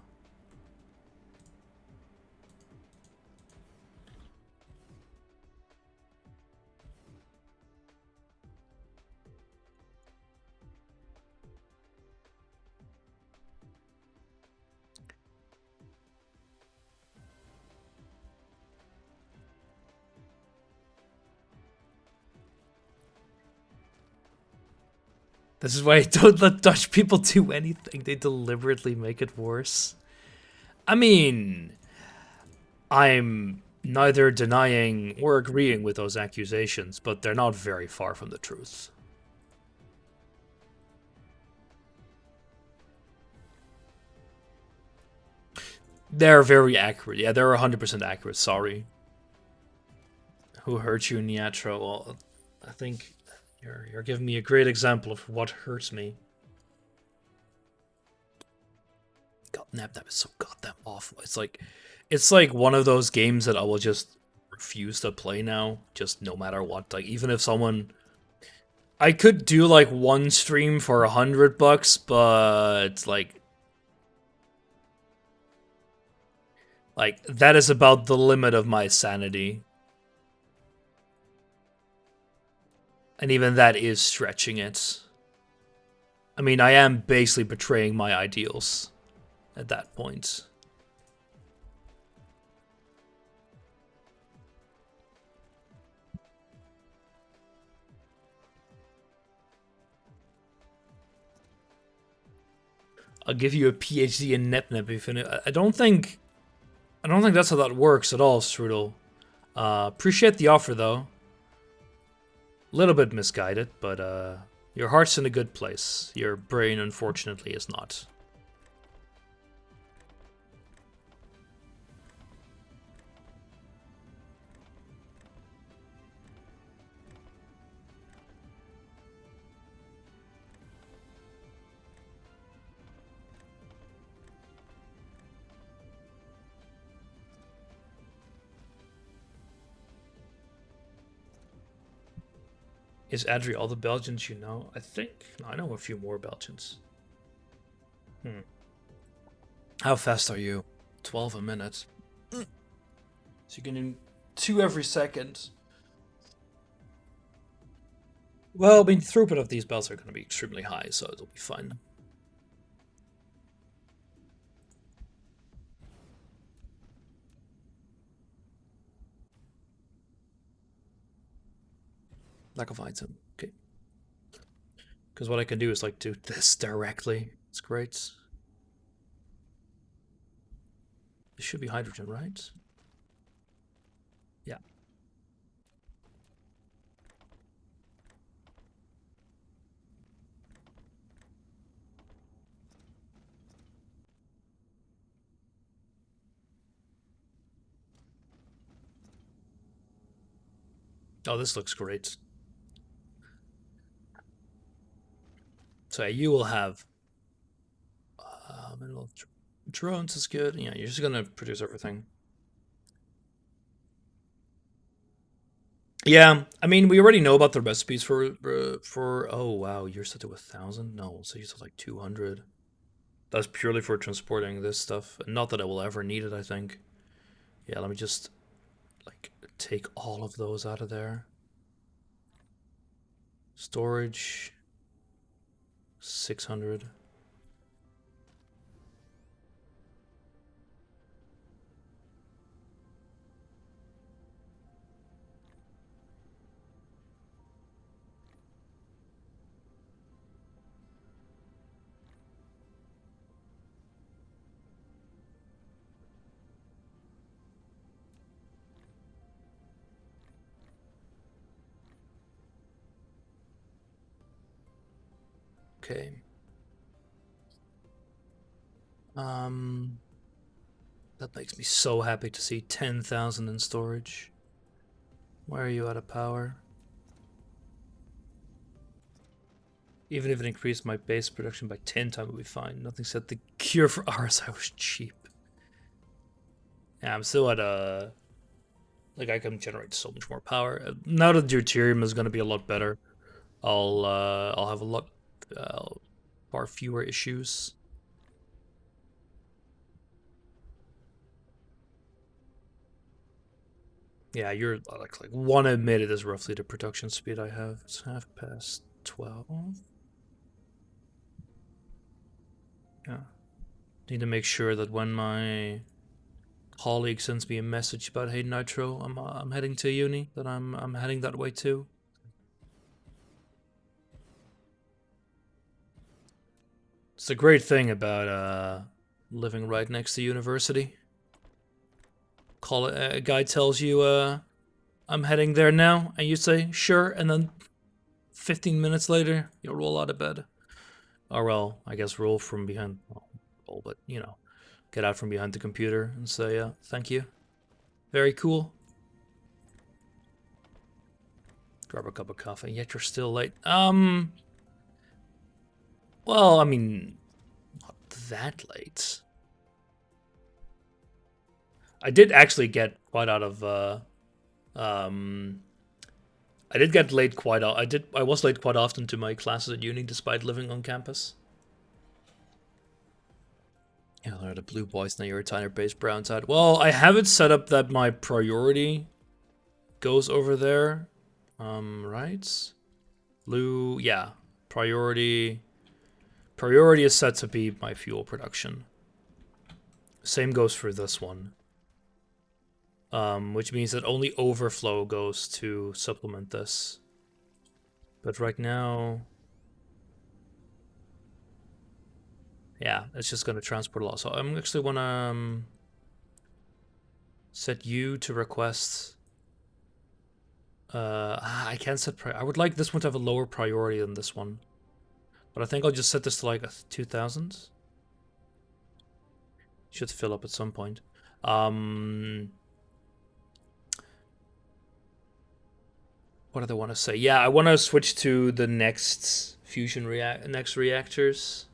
This is why I don't let Dutch people do anything. They deliberately make it worse. I mean, I'm neither denying or agreeing with those accusations, but they're not very far from the truth. They're very accurate. Yeah, they're 100% accurate. Sorry. Who hurt you, Niatro? Well, I think you're giving me a great example of what hurts me. God, Nap is so goddamn awful. It's like one of those games that I will just refuse to play now, just no matter what. Like even if someone, I could do like one stream for $100, but like that is about the limit of my sanity, and even that is stretching it. I mean, I am basically betraying my ideals at that point. I'll give you a PhD in NepNep if you. I don't think that's how that works at all, Strudel. Appreciate the offer though. A little bit misguided, but your heart's in a good place. Your brain, unfortunately, is not. Is Adri all the Belgians you know? I think I know a few more Belgians. How fast are you? 12 a minute. So you can do 2 every second. Well, I mean, the throughput of these belts are going to be extremely high, so it'll be fine. Lack of item. Okay. Because what I can do is like do this directly. It's great. This should be hydrogen, right? Yeah. Oh, this looks great. So yeah, you will have drones is good. Yeah, you're just gonna produce everything. Yeah, I mean, we already know about the recipes for. Oh wow, you're set to 1,000. No, so you said like 200. That's purely for transporting this stuff. Not that I will ever need it. I think. Yeah, let me just like take all of those out of there. Storage 600. Okay. Um, that makes me so happy to see 10,000 in storage. Why are you out of power? Even if it increased my base production by 10 times, it would be fine. Nothing said the cure for RSI was cheap. Yeah, I'm still at a. Like, I can generate so much more power. Now that deuterium is going to be a lot better, I'll have a lot far fewer issues. Yeah, you're like 1 minute is roughly the production speed I have. It's 12:30. Yeah. Need to make sure that when my colleague sends me a message about hey Nitro, I'm heading to uni, that I'm heading that way too. It's a great thing about living right next to university. Call it, a guy tells you, I'm heading there now, and you say, sure, and then 15 minutes later, you'll roll out of bed. Or, well, I guess roll from behind, well, roll, but, you know, get out from behind the computer and say, thank you. Very cool. Grab a cup of coffee, yet you're still late. Well, I mean, not that late. I did actually get quite out of, I did get late quite. I was late quite often to my classes at uni, despite living on campus. Yeah, there are the blue boys now. You're a tiny base brown side. Well, I have it set up that my priority goes over there. Right? Blue, yeah. Priority is set to be my fuel production. Same goes for this one. Which means that only overflow goes to supplement this. But right now, yeah, it's just going to transport a lot. So I'm actually want to set you to request. I can't set. I would like this one to have a lower priority than this one, but I think I'll just set this to like a 2000. Should fill up at some point. What do I want to say? Yeah, I want to switch to the next next reactors,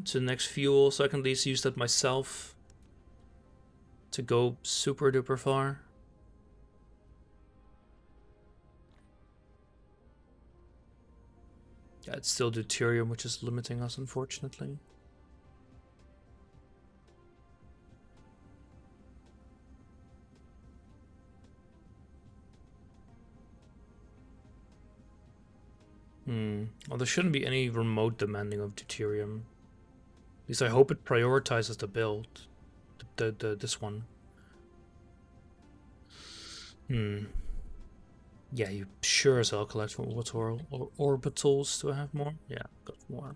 to the next fuel, so I can at least use that myself to go super duper far. Yeah, it's still deuterium, which is limiting us, unfortunately. Well, there shouldn't be any remote demanding of deuterium. At least I hope it prioritizes the build. This one. Yeah, you sure as hell collect orbitals to have more. Yeah, got more.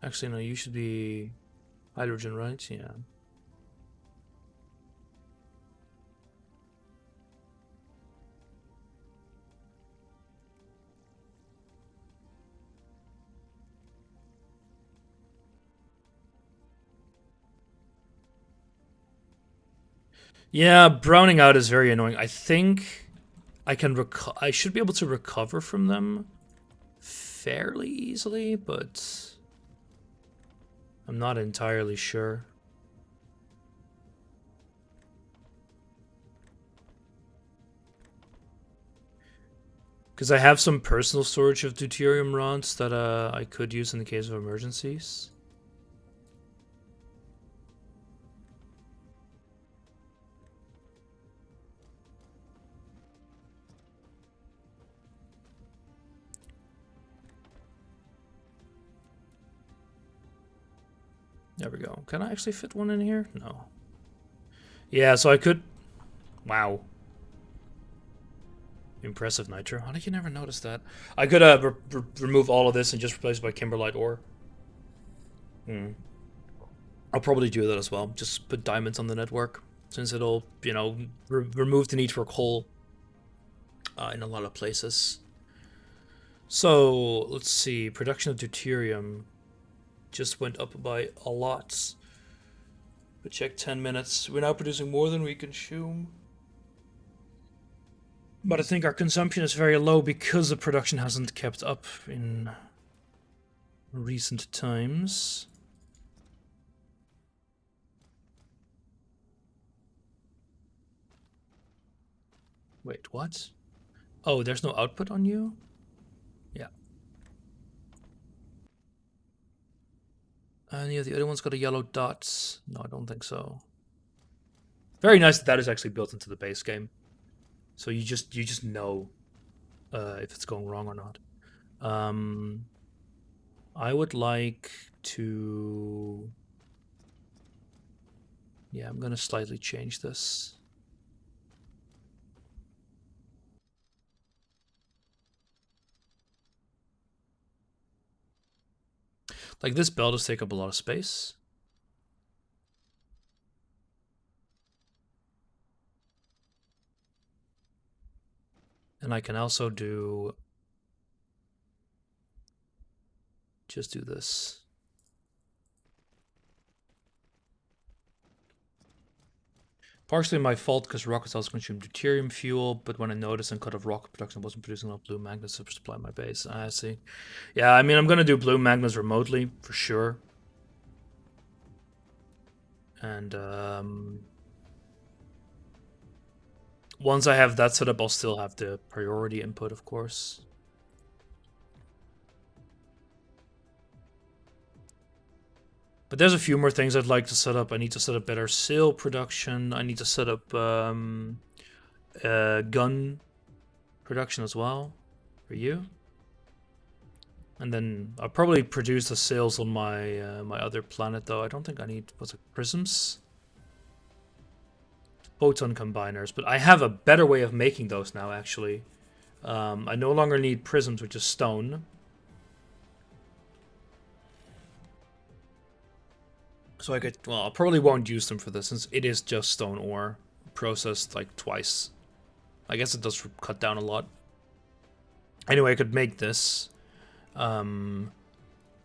Actually, no, you should be hydrogen, right? Yeah. Yeah, browning out is very annoying. I think I can I should be able to recover from them fairly easily, but I'm not entirely sure. Because I have some personal storage of deuterium rods that I could use in the case of emergencies. There we go. Can I actually fit one in here? No. Yeah, so I could... Wow. Impressive, Nitro. How did you never notice that? I could remove all of this and just replace it by kimberlite ore. I'll probably do that as well. Just put diamonds on the network, since it'll, you know, remove the need for coal in a lot of places. So, let's see. Production of deuterium just went up by a lot. But check 10 minutes. We're now producing more than we consume. But I think our consumption is very low because the production hasn't kept up in recent times. Wait, what? Oh, there's no output on you? Yeah. And yeah, the other one's got a yellow dot. No, I don't think so. Very nice that is actually built into the base game. So you just know. if it's going wrong or not. I would like to... Yeah, I'm gonna slightly change this. Like, this bell does take up a lot of space. And I can also do... just do this. Partially my fault because rocket cells consume deuterium fuel, but when I noticed and cut off rocket production, I wasn't producing enough blue magnets to supply my base. I see. Yeah, I mean, I'm gonna do blue magnets remotely for sure. And once I have that set up, I'll still have the priority input, of course. But there's a few more things I'd like to set up. I need to set up better sail production. I need to set up gun production as well for you. And then I'll probably produce the sails on my my other planet, though. I don't think I need, what's it, prisms? Photon combiners, but I have a better way of making those now, actually. I no longer need prisms, which is stone. So I could, well, I probably won't use them for this, since it is just stone ore processed like twice. I guess it does cut down a lot. Anyway, I could make this. And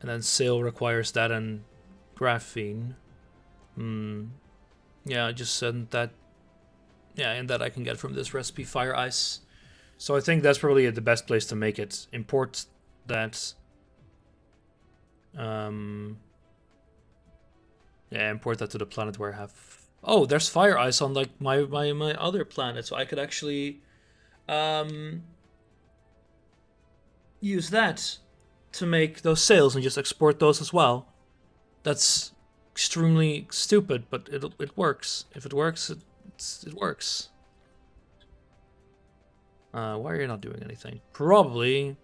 then sail requires that and graphene. Yeah, I just said that. Yeah, and that I can get from this recipe, fire ice. So I think that's probably the best place to make it. Import that. Yeah, import that to the planet where I have... Oh, there's fire ice on like my other planet, so I could actually use that to make those sails and just export those as well. That's extremely stupid, but it works. If it works, it works. Why are you not doing anything? Probably...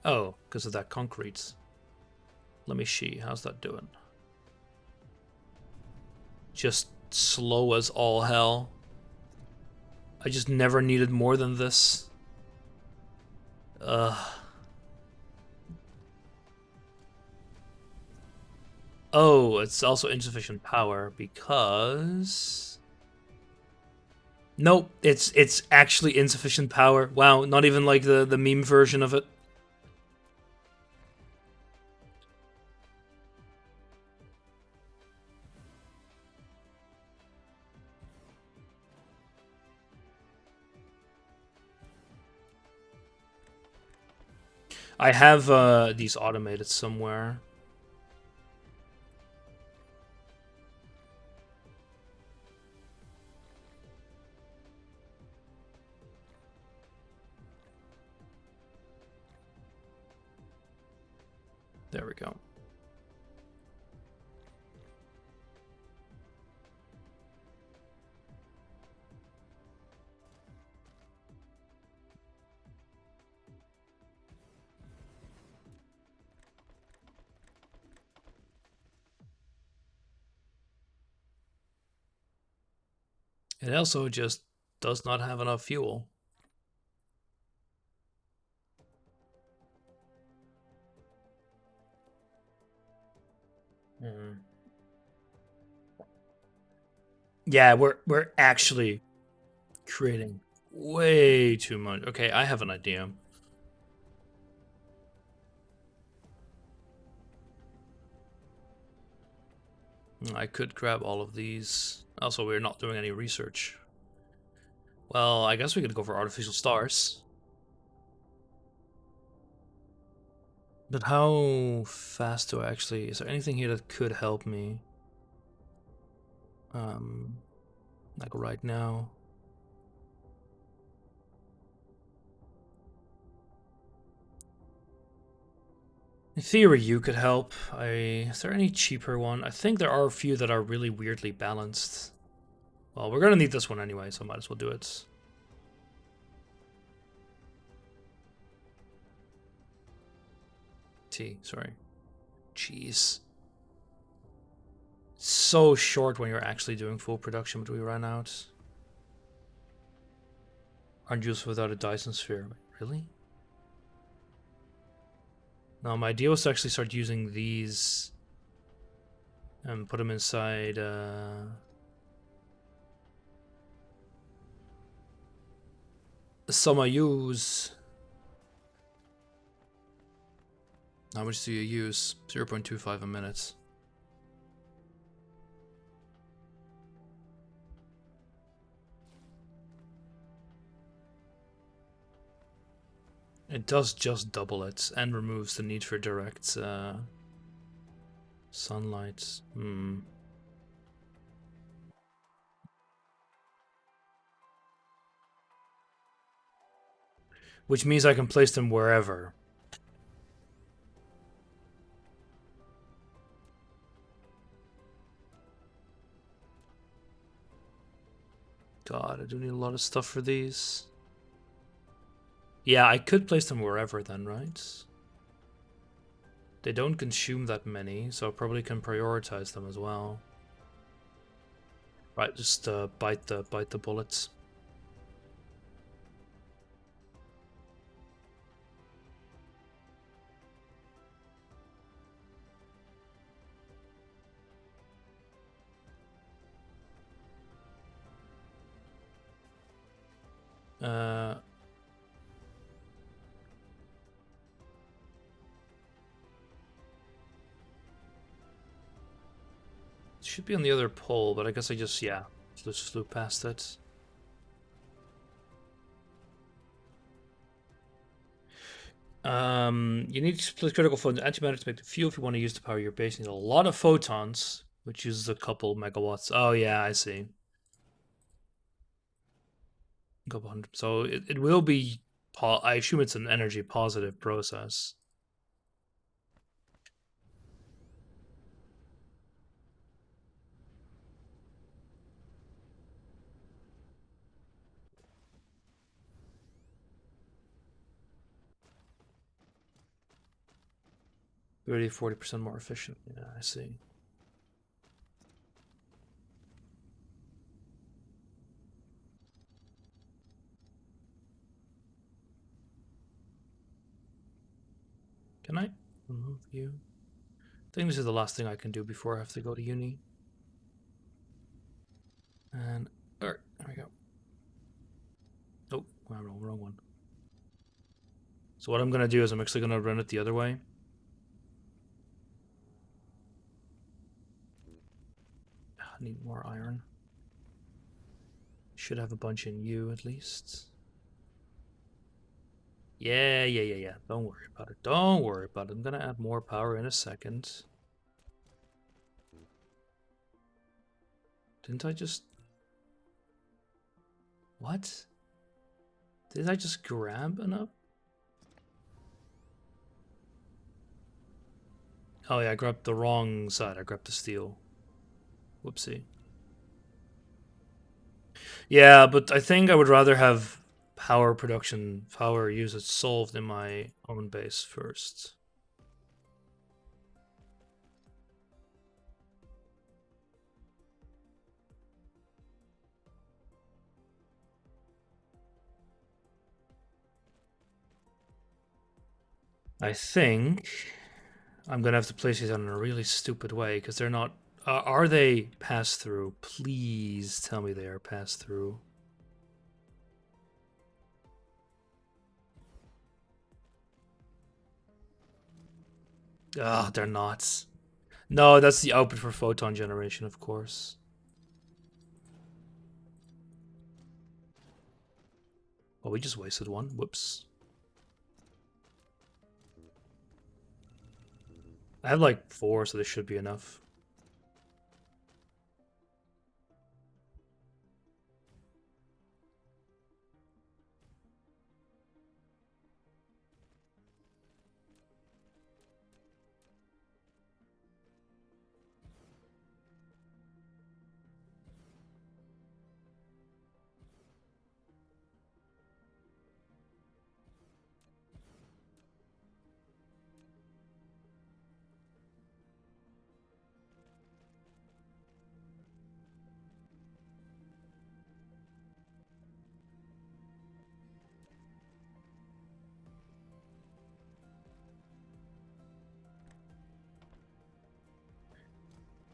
Oh, because of that concrete. Let me see. How's that doing? Just slow as all hell. I just never needed more than this. Oh, it's also insufficient power because... Nope, it's actually insufficient power. Wow, not even like the meme version of it. I have these automated somewhere. There we go. It also just does not have enough fuel. Yeah, we're actually creating way too much. Okay, I have an idea. I could grab all of these. Also, we're not doing any research. Well, I guess we could go for artificial stars. But how fast do I actually... Is there anything here that could help me? Like right now. In theory, you could help. Is there any cheaper one? I think there are a few that are really weirdly balanced. Well, we're gonna need this one anyway, so I might as well do it. RT, sorry. Jeez. So short when you're actually doing full production, but we ran out. Aren't useful without a Dyson Sphere. Really? No, my idea was to actually start using these and put them inside some I use. How much do you use? 0.25 a minute. It does just double it and removes the need for direct sunlight. Which means I can place them wherever. God, I do need a lot of stuff for these. Yeah, I could place them wherever then, right? They don't consume that many, so I probably can prioritize them as well. Right, just bite the bullets. Should be on the other pole, but I guess I just flew past it. You need to split critical photons antimatter to make the fuel if you want to use to power your base. You need a lot of photons, which uses a couple megawatts. Oh yeah, I see. A couple hundred. So it will be. I assume it's an energy positive process. Really 40% more efficient. Yeah, I see. Can I remove you? I think this is the last thing I can do before I have to go to uni. And there we go. Oh, wrong one. So what I'm gonna do is I'm actually gonna run it the other way. I need more iron. Should have a bunch in you at least. Yeah. Don't worry about it. Don't worry about it. I'm gonna add more power in a second. Didn't I just... What? Did I just grab enough? Oh yeah, I grabbed the wrong side. I grabbed the steel. Whoopsie. Yeah, but I think I would rather have power usage solved in my own base first. I think I'm gonna have to place these in a really stupid way because they're not. Are they pass through? Please tell me they are pass through. Ah, they're not. No, that's the output for photon generation, of course. Oh, we just wasted one. Whoops. I have like 4, so this should be enough.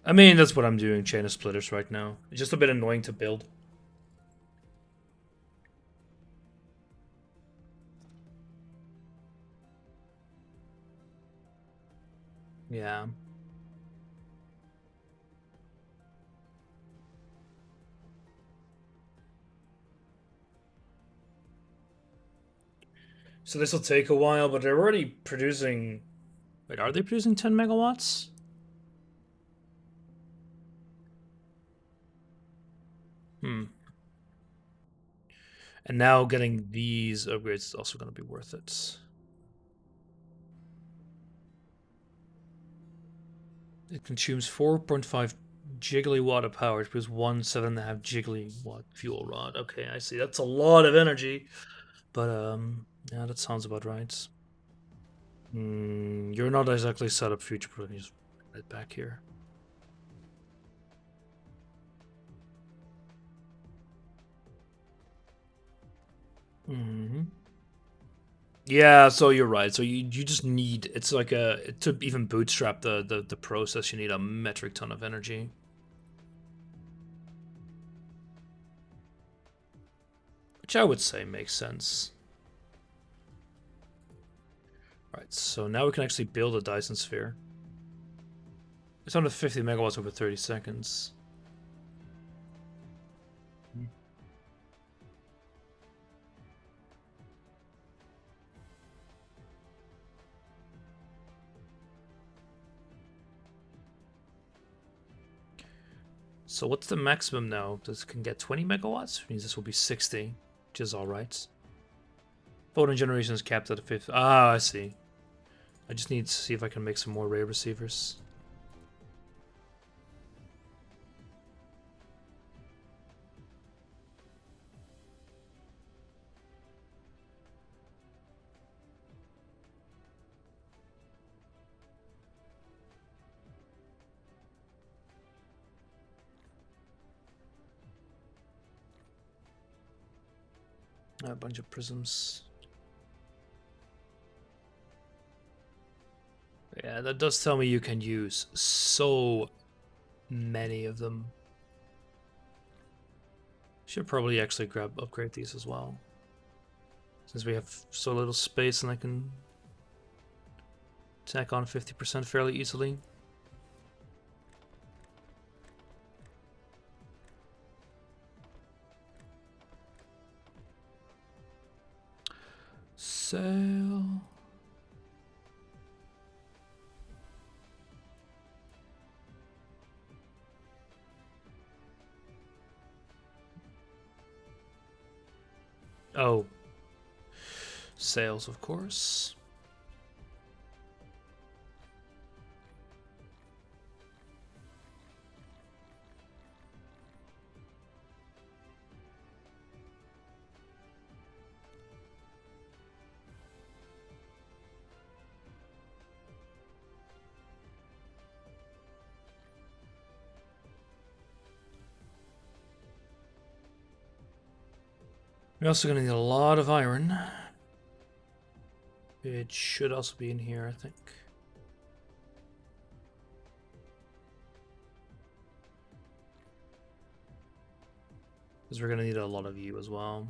I mean, that's what I'm doing, chain of splitters right now. It's just a bit annoying to build. Yeah. So this will take a while, but they're already producing... Wait, are they producing 10 megawatts? Hmm. And now getting these upgrades is also going to be worth it. It consumes 4.5 gigawatt of power to produce one 7.5 gigawatt fuel rod. Okay, I see. That's a lot of energy. But, yeah, that sounds about right. You're not exactly set up future proof. Just right back here. Yeah, so you're right. So you just need, it's like to even bootstrap the process, you need a metric ton of energy. Which I would say makes sense. Right, so now we can actually build a Dyson Sphere. It's under 50 megawatts over 30 seconds. So what's the maximum now? This can get 20 megawatts? Which means this will be 60, which is alright. Photon generation is capped at 50. Ah, I see. I just need to see if I can make some more ray receivers. A bunch of prisms. Yeah, that does tell me you can use so many of them. Should probably actually upgrade these as well. Since we have so little space and I can tack on 50% fairly easily. Sail. Oh. Sails, of course. We're also going to need a lot of iron. It should also be in here, I think. Because we're going to need a lot of you as well.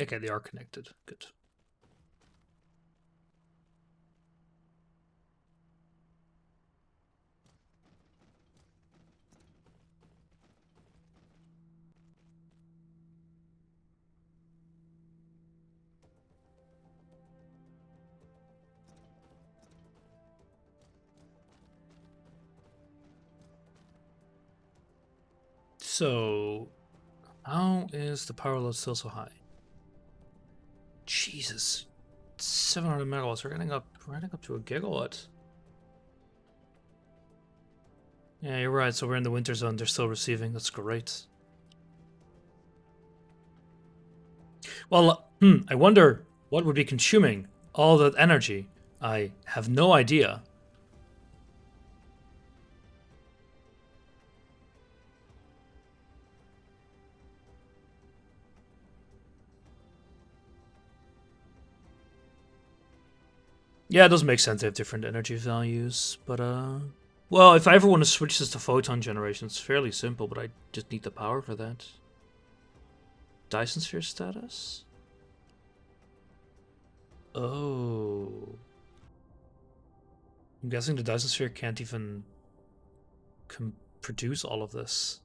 Okay, they are connected. Good. So, how is the power load still so high? Jesus, 700 megawatts. We're getting up to a gigawatt. Yeah, you're right. So we're in the winter zone. They're still receiving. That's great. Well, I wonder what would be consuming all that energy. I have no idea. Yeah, it does make sense to have different energy values, but well, if I ever want to switch this to photon generation, it's fairly simple, but I just need the power for that. Dyson Sphere status? Oh. I'm guessing the Dyson Sphere can't even produce all of this.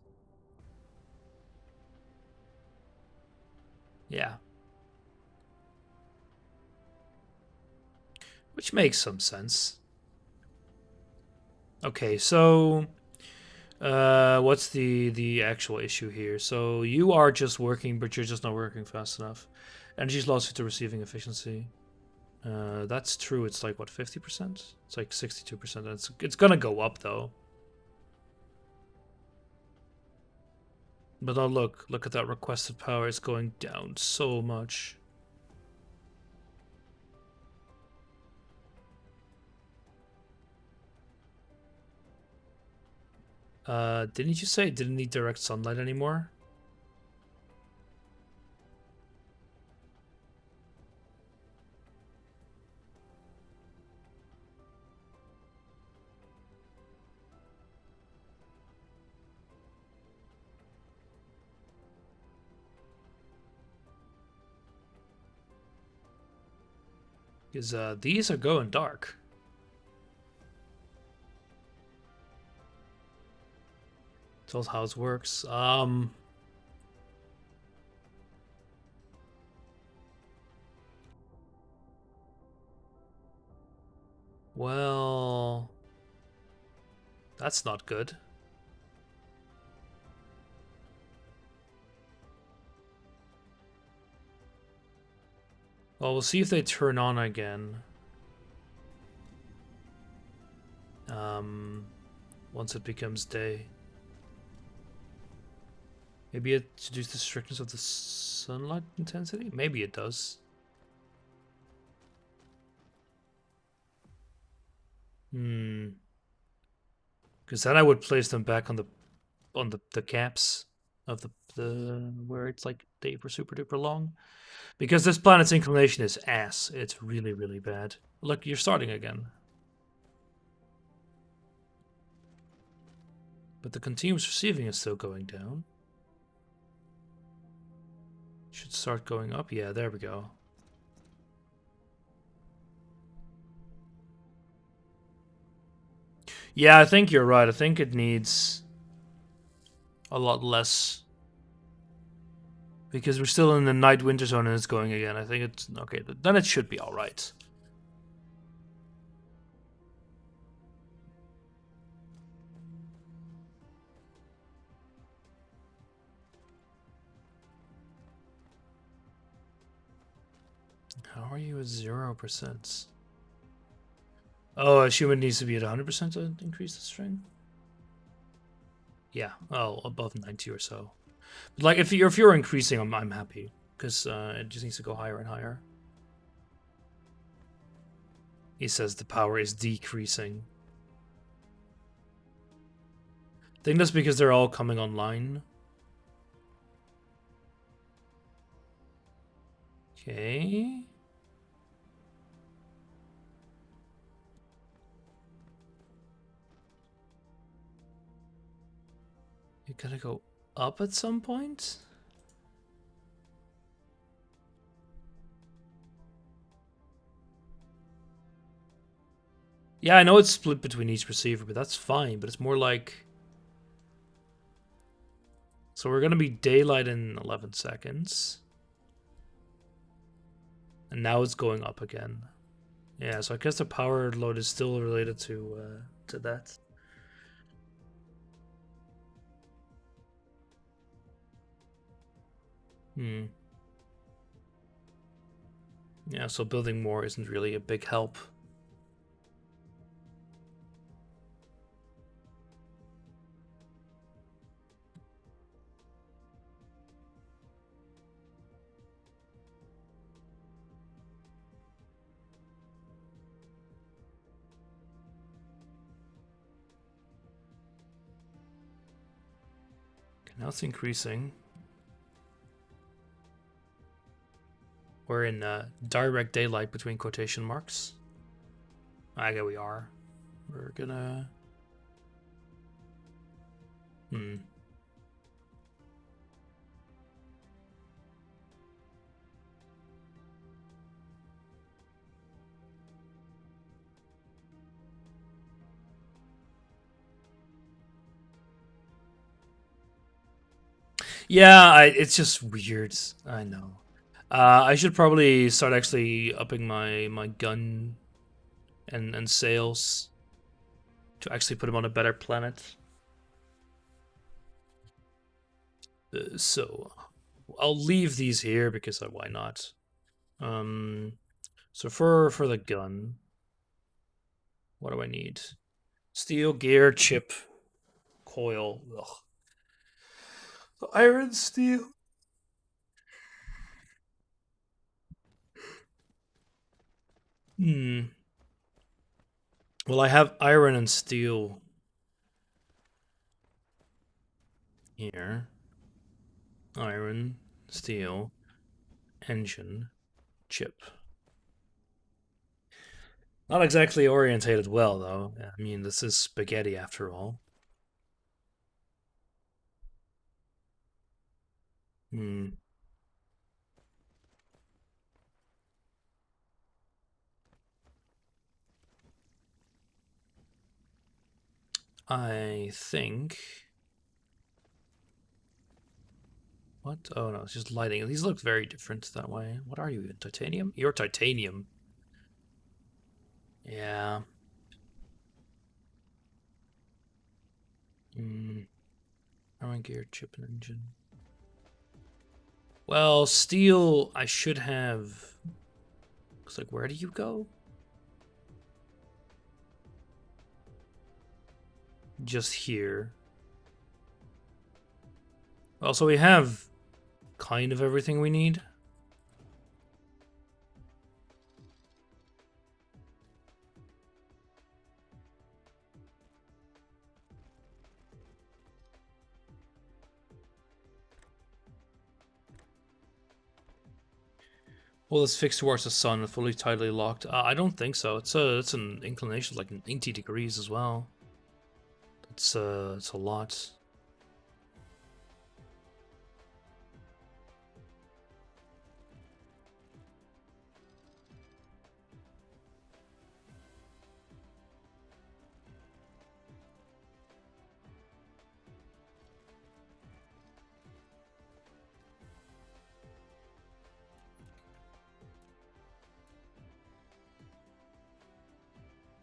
Yeah. Which makes some sense. Okay, so what's the actual issue here? So you are just working, but you're just not working fast enough. Energy's lost to receiving efficiency. That's true. It's like what, 50%? It's like 62%. It's gonna go up though. But oh look at that requested power. It's going down so much. Didn't you say it didn't need direct sunlight anymore? Because these are going dark. Tells how it works. Well, that's not good. Well, we'll see if they turn on again. Once it becomes day. Maybe it reduces the strictness of the sunlight intensity? Maybe it does. Because then I would place them back on the caps of the where it's like super duper long. Because this planet's inclination is ass. It's really, really bad. Look, you're starting again. But the continuous receiving is still going down. Should start going up. Yeah, there we go. Yeah, I think you're right. I think it needs a lot less. Because we're still in the night winter zone and it's going again. I think it's okay. Then it should be alright. How are you at 0%? Oh, I assume it needs to be at 100% to increase the strength? Yeah, well, above 90 or so. But like, if you're increasing, I'm happy. Because it just needs to go higher and higher. He says the power is decreasing. I think that's because they're all coming online. Okay. You're gonna go up at some point? Yeah, I know it's split between each receiver, but that's fine. But it's more like... So we're gonna be daylight in 11 seconds. And now it's going up again. Yeah, so I guess the power load is still related to that. Hmm. Yeah, so building more isn't really a big help. Okay, now it's increasing. We're in direct daylight between quotation marks. I guess we are. We're gonna... Hmm. Yeah, it's just weird. I know. I should probably start actually upping my gun and sales to actually put him on a better planet. So I'll leave these here because why not? So for the gun, what do I need? Steel, gear, chip, coil. Ugh. Iron, steel. Hmm. Well, I have iron and steel here. Iron, steel, engine, chip. Not exactly orientated well, though. I mean, this is spaghetti after all. Hmm. I think. What? Oh no, it's just lighting. These look very different that way. What are you even? Titanium? You're titanium. Yeah. Hmm. Iron gear, chip, and engine. Well, steel, I should have. Looks like, where do you go? Just here. Also, we have kind of everything we need. Well, it's fixed towards the sun, fully tidally locked. I don't think so. It's an inclination of like 90 degrees as well. It's a lot.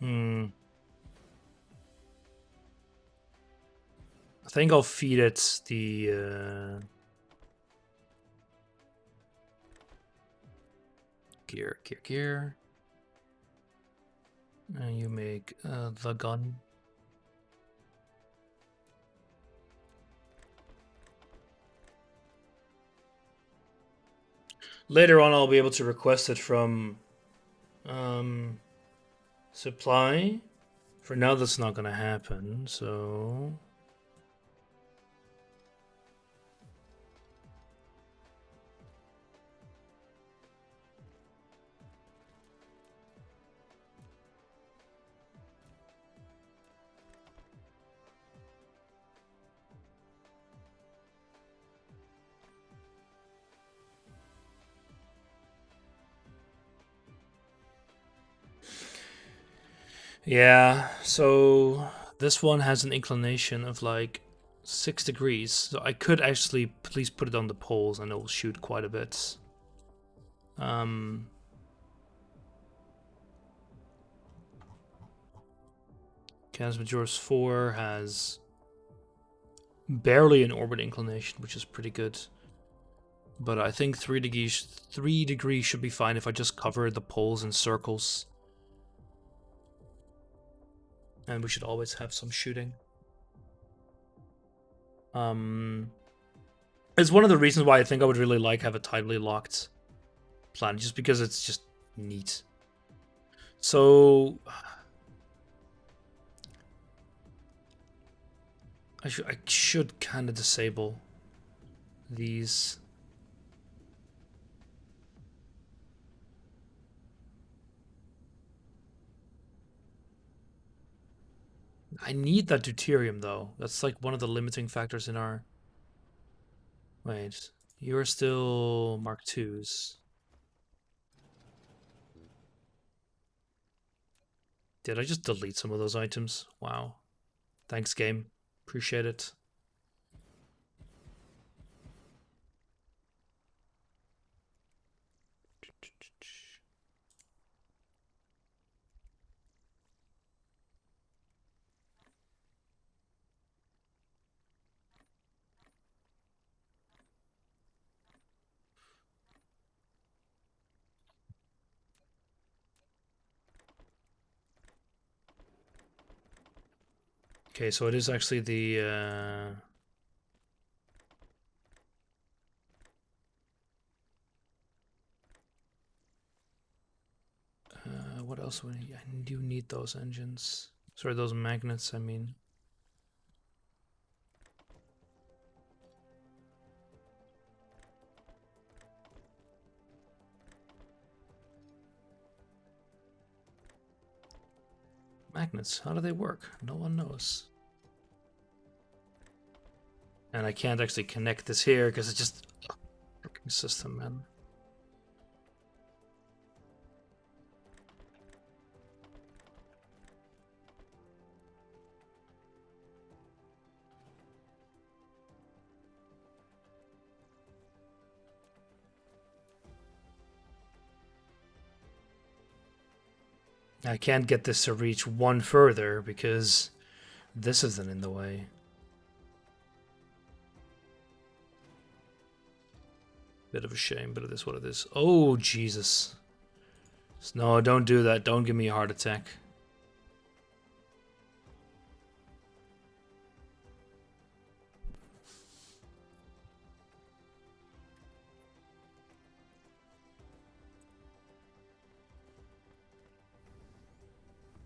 Hmm. I think I'll feed it the gear. And you make the gun. Later on, I'll be able to request it from um, supply. For now, that's not going to happen, so... Yeah, so this one has an inclination of like 6 degrees, so I could actually please put it on the poles and it will shoot quite a bit. Um, Canis Majoris 4 has barely an orbit inclination, which is pretty good. But I think 3 degrees should be fine if I just cover the poles in circles. And we should always have some shooting. It's one of the reasons why I think I would really like have a tightly locked plan, just because it's just neat. So I should kind of disable these. I need that deuterium though. That's like one of the limiting factors in our. Wait, you're still Mark IIs. Did I just delete some of those items? Wow. Thanks, game. Appreciate it. Okay, so it is actually the what else would I do need those engines? Sorry, those magnets, I mean. Magnets, how do they work? No one knows. And I can't actually connect this here because it's just fucking system, man. I can't get this to reach one further because this isn't in the way. Bit of a shame, but it is what it is. Oh, Jesus. No, don't do that. Don't give me a heart attack.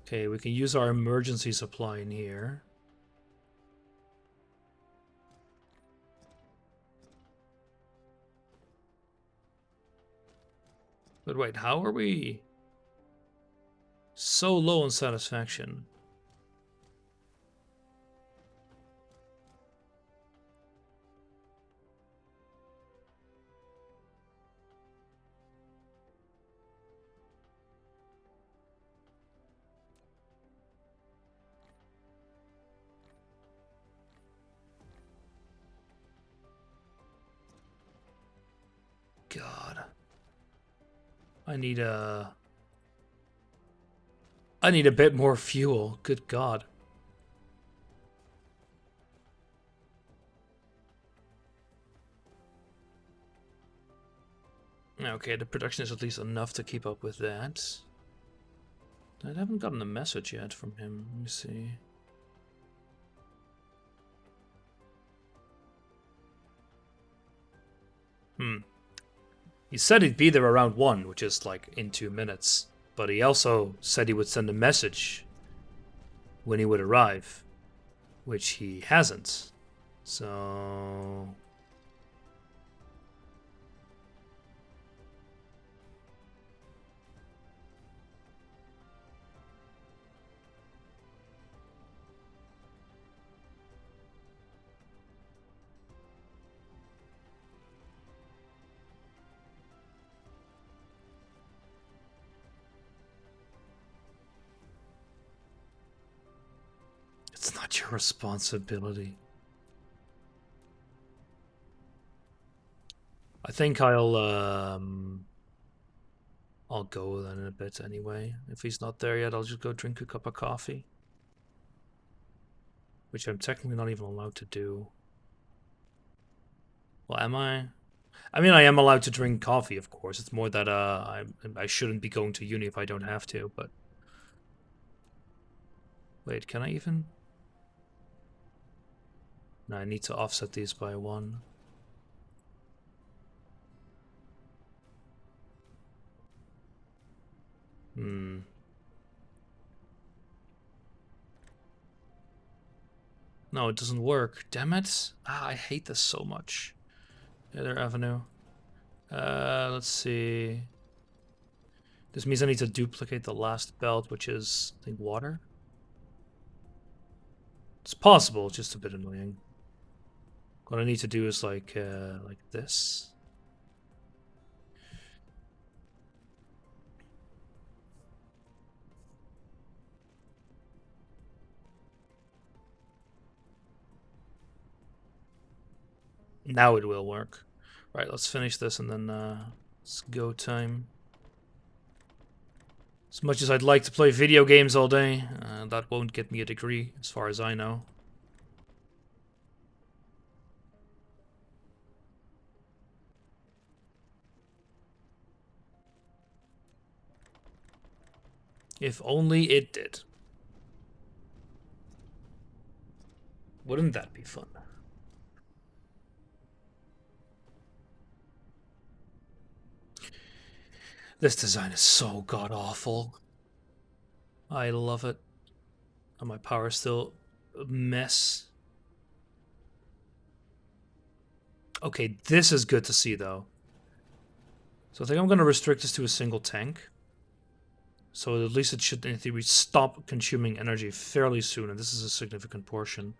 Okay, we can use our emergency supply in here. But wait, how are we so low on satisfaction? God. I need a bit more fuel. Good God. Okay, the production is at least enough to keep up with that. I haven't gotten a message yet from him. Let me see. He said he'd be there around 1, which is like in 2 minutes. But he also said he would send a message when he would arrive, which he hasn't. So... It's not your responsibility. I think I'll go then in a bit anyway. If he's not there yet, I'll just go drink a cup of coffee. Which I'm technically not even allowed to do. Well, am I? I mean, I am allowed to drink coffee, of course. It's more that I shouldn't be going to uni if I don't have to, but... Wait, can I even? No, I need to offset these by 1. Hmm. No, it doesn't work. Damn it. Ah, I hate this so much. Other avenue. Let's see. This means I need to duplicate the last belt, which is, I think, water. It's possible, just a bit annoying. What I need to do is like this. Now it will work. Right, let's finish this and then it's go time. As much as I'd like to play video games all day, that won't get me a degree, as far as I know. If only it did. Wouldn't that be fun? This design is so god-awful. I love it. And my power's still a mess. Okay, this is good to see, though. So I think I'm going to restrict this to a single tank. So at least it should, in theory, stop consuming energy fairly soon. And this is a significant portion.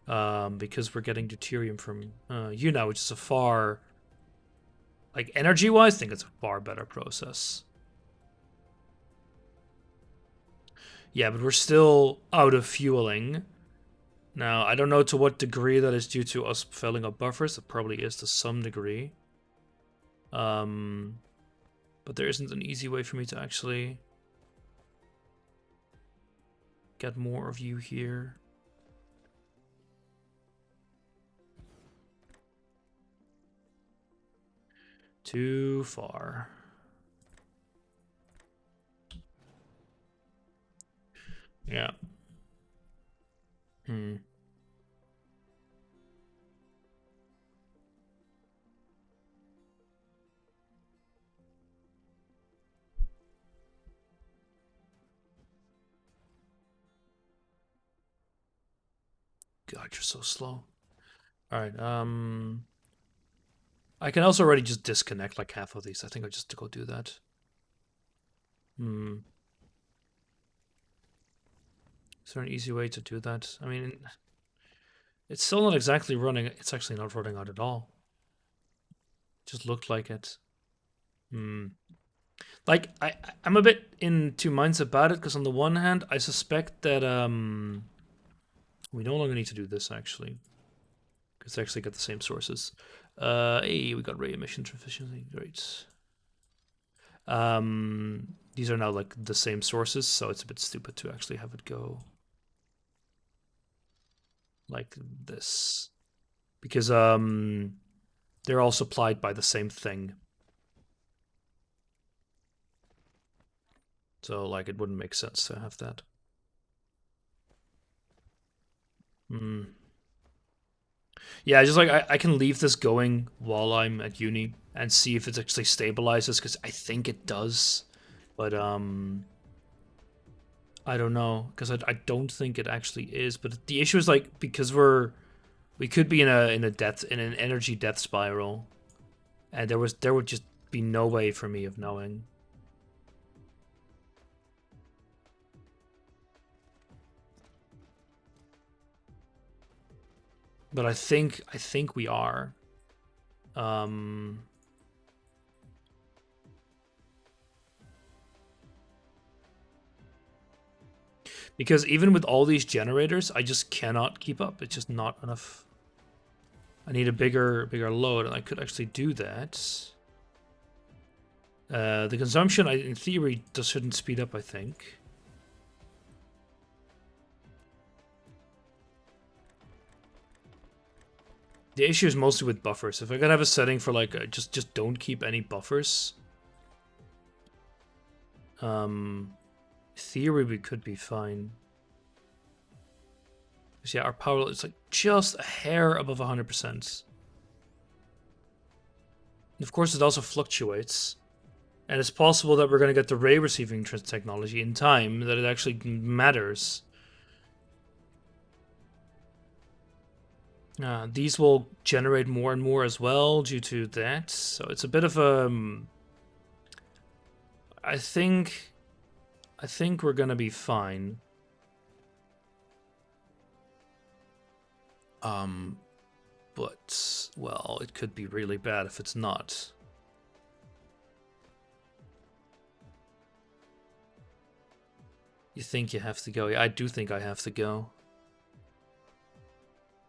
Because we're getting deuterium from you now, which is a far... Like, energy-wise, I think it's a far better process. Yeah, but we're still out of fueling. Now, I don't know to what degree that is due to us filling up buffers. It probably is to some degree. But there isn't an easy way for me to actually get more of you here. Too far. Yeah. God, you're so slow. Alright, I can also already just disconnect like half of these. I think I'll just go do that. Is there an easy way to do that? I mean, it's still not exactly running. It's actually not running out at all. It just looked like it. Like, I'm a bit in two minds about it, because on the one hand, I suspect that we no longer need to do this, actually. Because they actually get the same sources. Hey, we got ray emission efficiency. Great. These are now, like, the same sources, so it's a bit stupid to actually have it go like this. Because they're all supplied by the same thing. So, like, it wouldn't make sense to have that. Yeah, just like I can leave this going while I'm at uni and see if it actually stabilizes, because I think it does. But I don't know, because I don't think it actually is. But the issue is, like, because we could be in an energy death spiral, and there would just be no way for me of knowing. But I think we are. Because even with all these generators, I just cannot keep up. It's just not enough. I need a bigger load, and I could actually do that. The consumption, in theory, shouldn't speed up, I think. The issue is mostly with buffers. If I could have a setting for like just don't keep any buffers. Theory we could be fine. Because yeah, our power is like just a hair above 100%. Of course, it also fluctuates. And it's possible that we're going to get the ray receiving technology in time, that it actually matters. These will generate more and more as well due to that. So it's a bit of a... I think we're going to be fine. But, well, it could be really bad if it's not. You think you have to go? Yeah, I do think I have to go.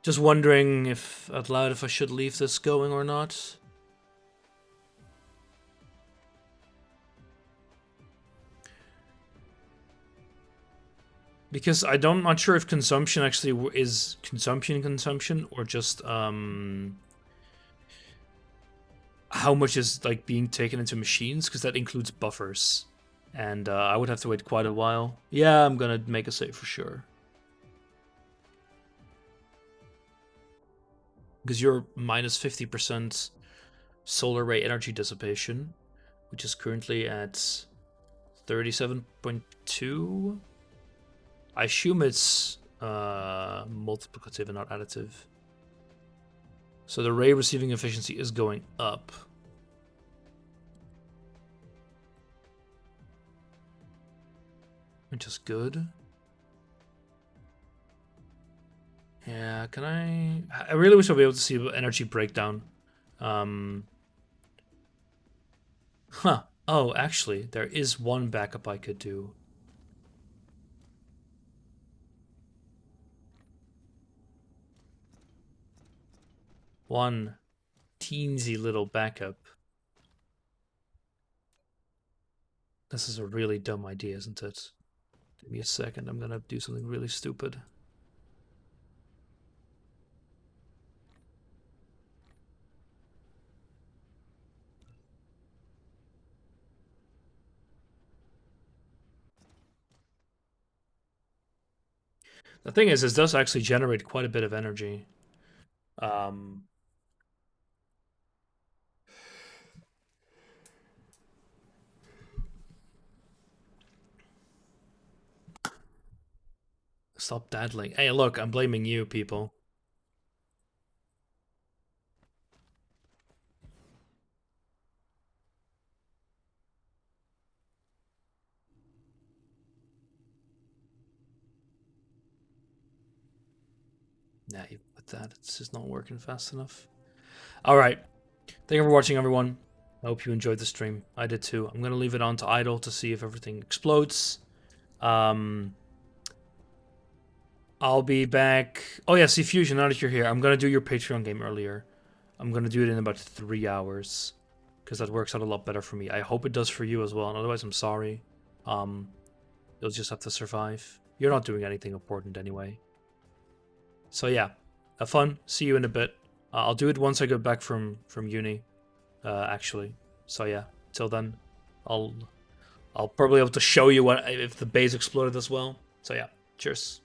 Just wondering if, out loud, if I should leave this going or not. Because I'm not sure if consumption actually is consumption or just how much is like being taken into machines, because that includes buffers. And I would have to wait quite a while. Yeah, I'm gonna make a save for sure. Because you're minus 50% solar ray energy dissipation, which is currently at 37.2. I assume it's multiplicative and not additive. So the ray receiving efficiency is going up. Which is good. Yeah, can I really wish I'd be able to see energy breakdown. Huh. Oh, actually, there is one backup I could do. One teensy little backup. This is a really dumb idea, isn't it? Give me a second, I'm gonna do something really stupid. The thing is, this does actually generate quite a bit of energy. Stop daddling. Hey, look, I'm blaming you, people. Nah, with that, it's just not working fast enough. Alright. Thank you for watching, everyone. I hope you enjoyed the stream. I did too. I'm going to leave it on to idle to see if everything explodes. I'll be back. Oh, yeah, see, Fusion, now that you're here, I'm going to do your Patreon game earlier. I'm going to do it in about 3 hours. Because that works out a lot better for me. I hope it does for you as well. And otherwise, I'm sorry. You'll just have to survive. You're not doing anything important anyway. So yeah, have fun. See you in a bit. I'll do it once I get back from uni, actually. So yeah, till then, I'll probably be able to show you what if the base exploded as well. So yeah, cheers.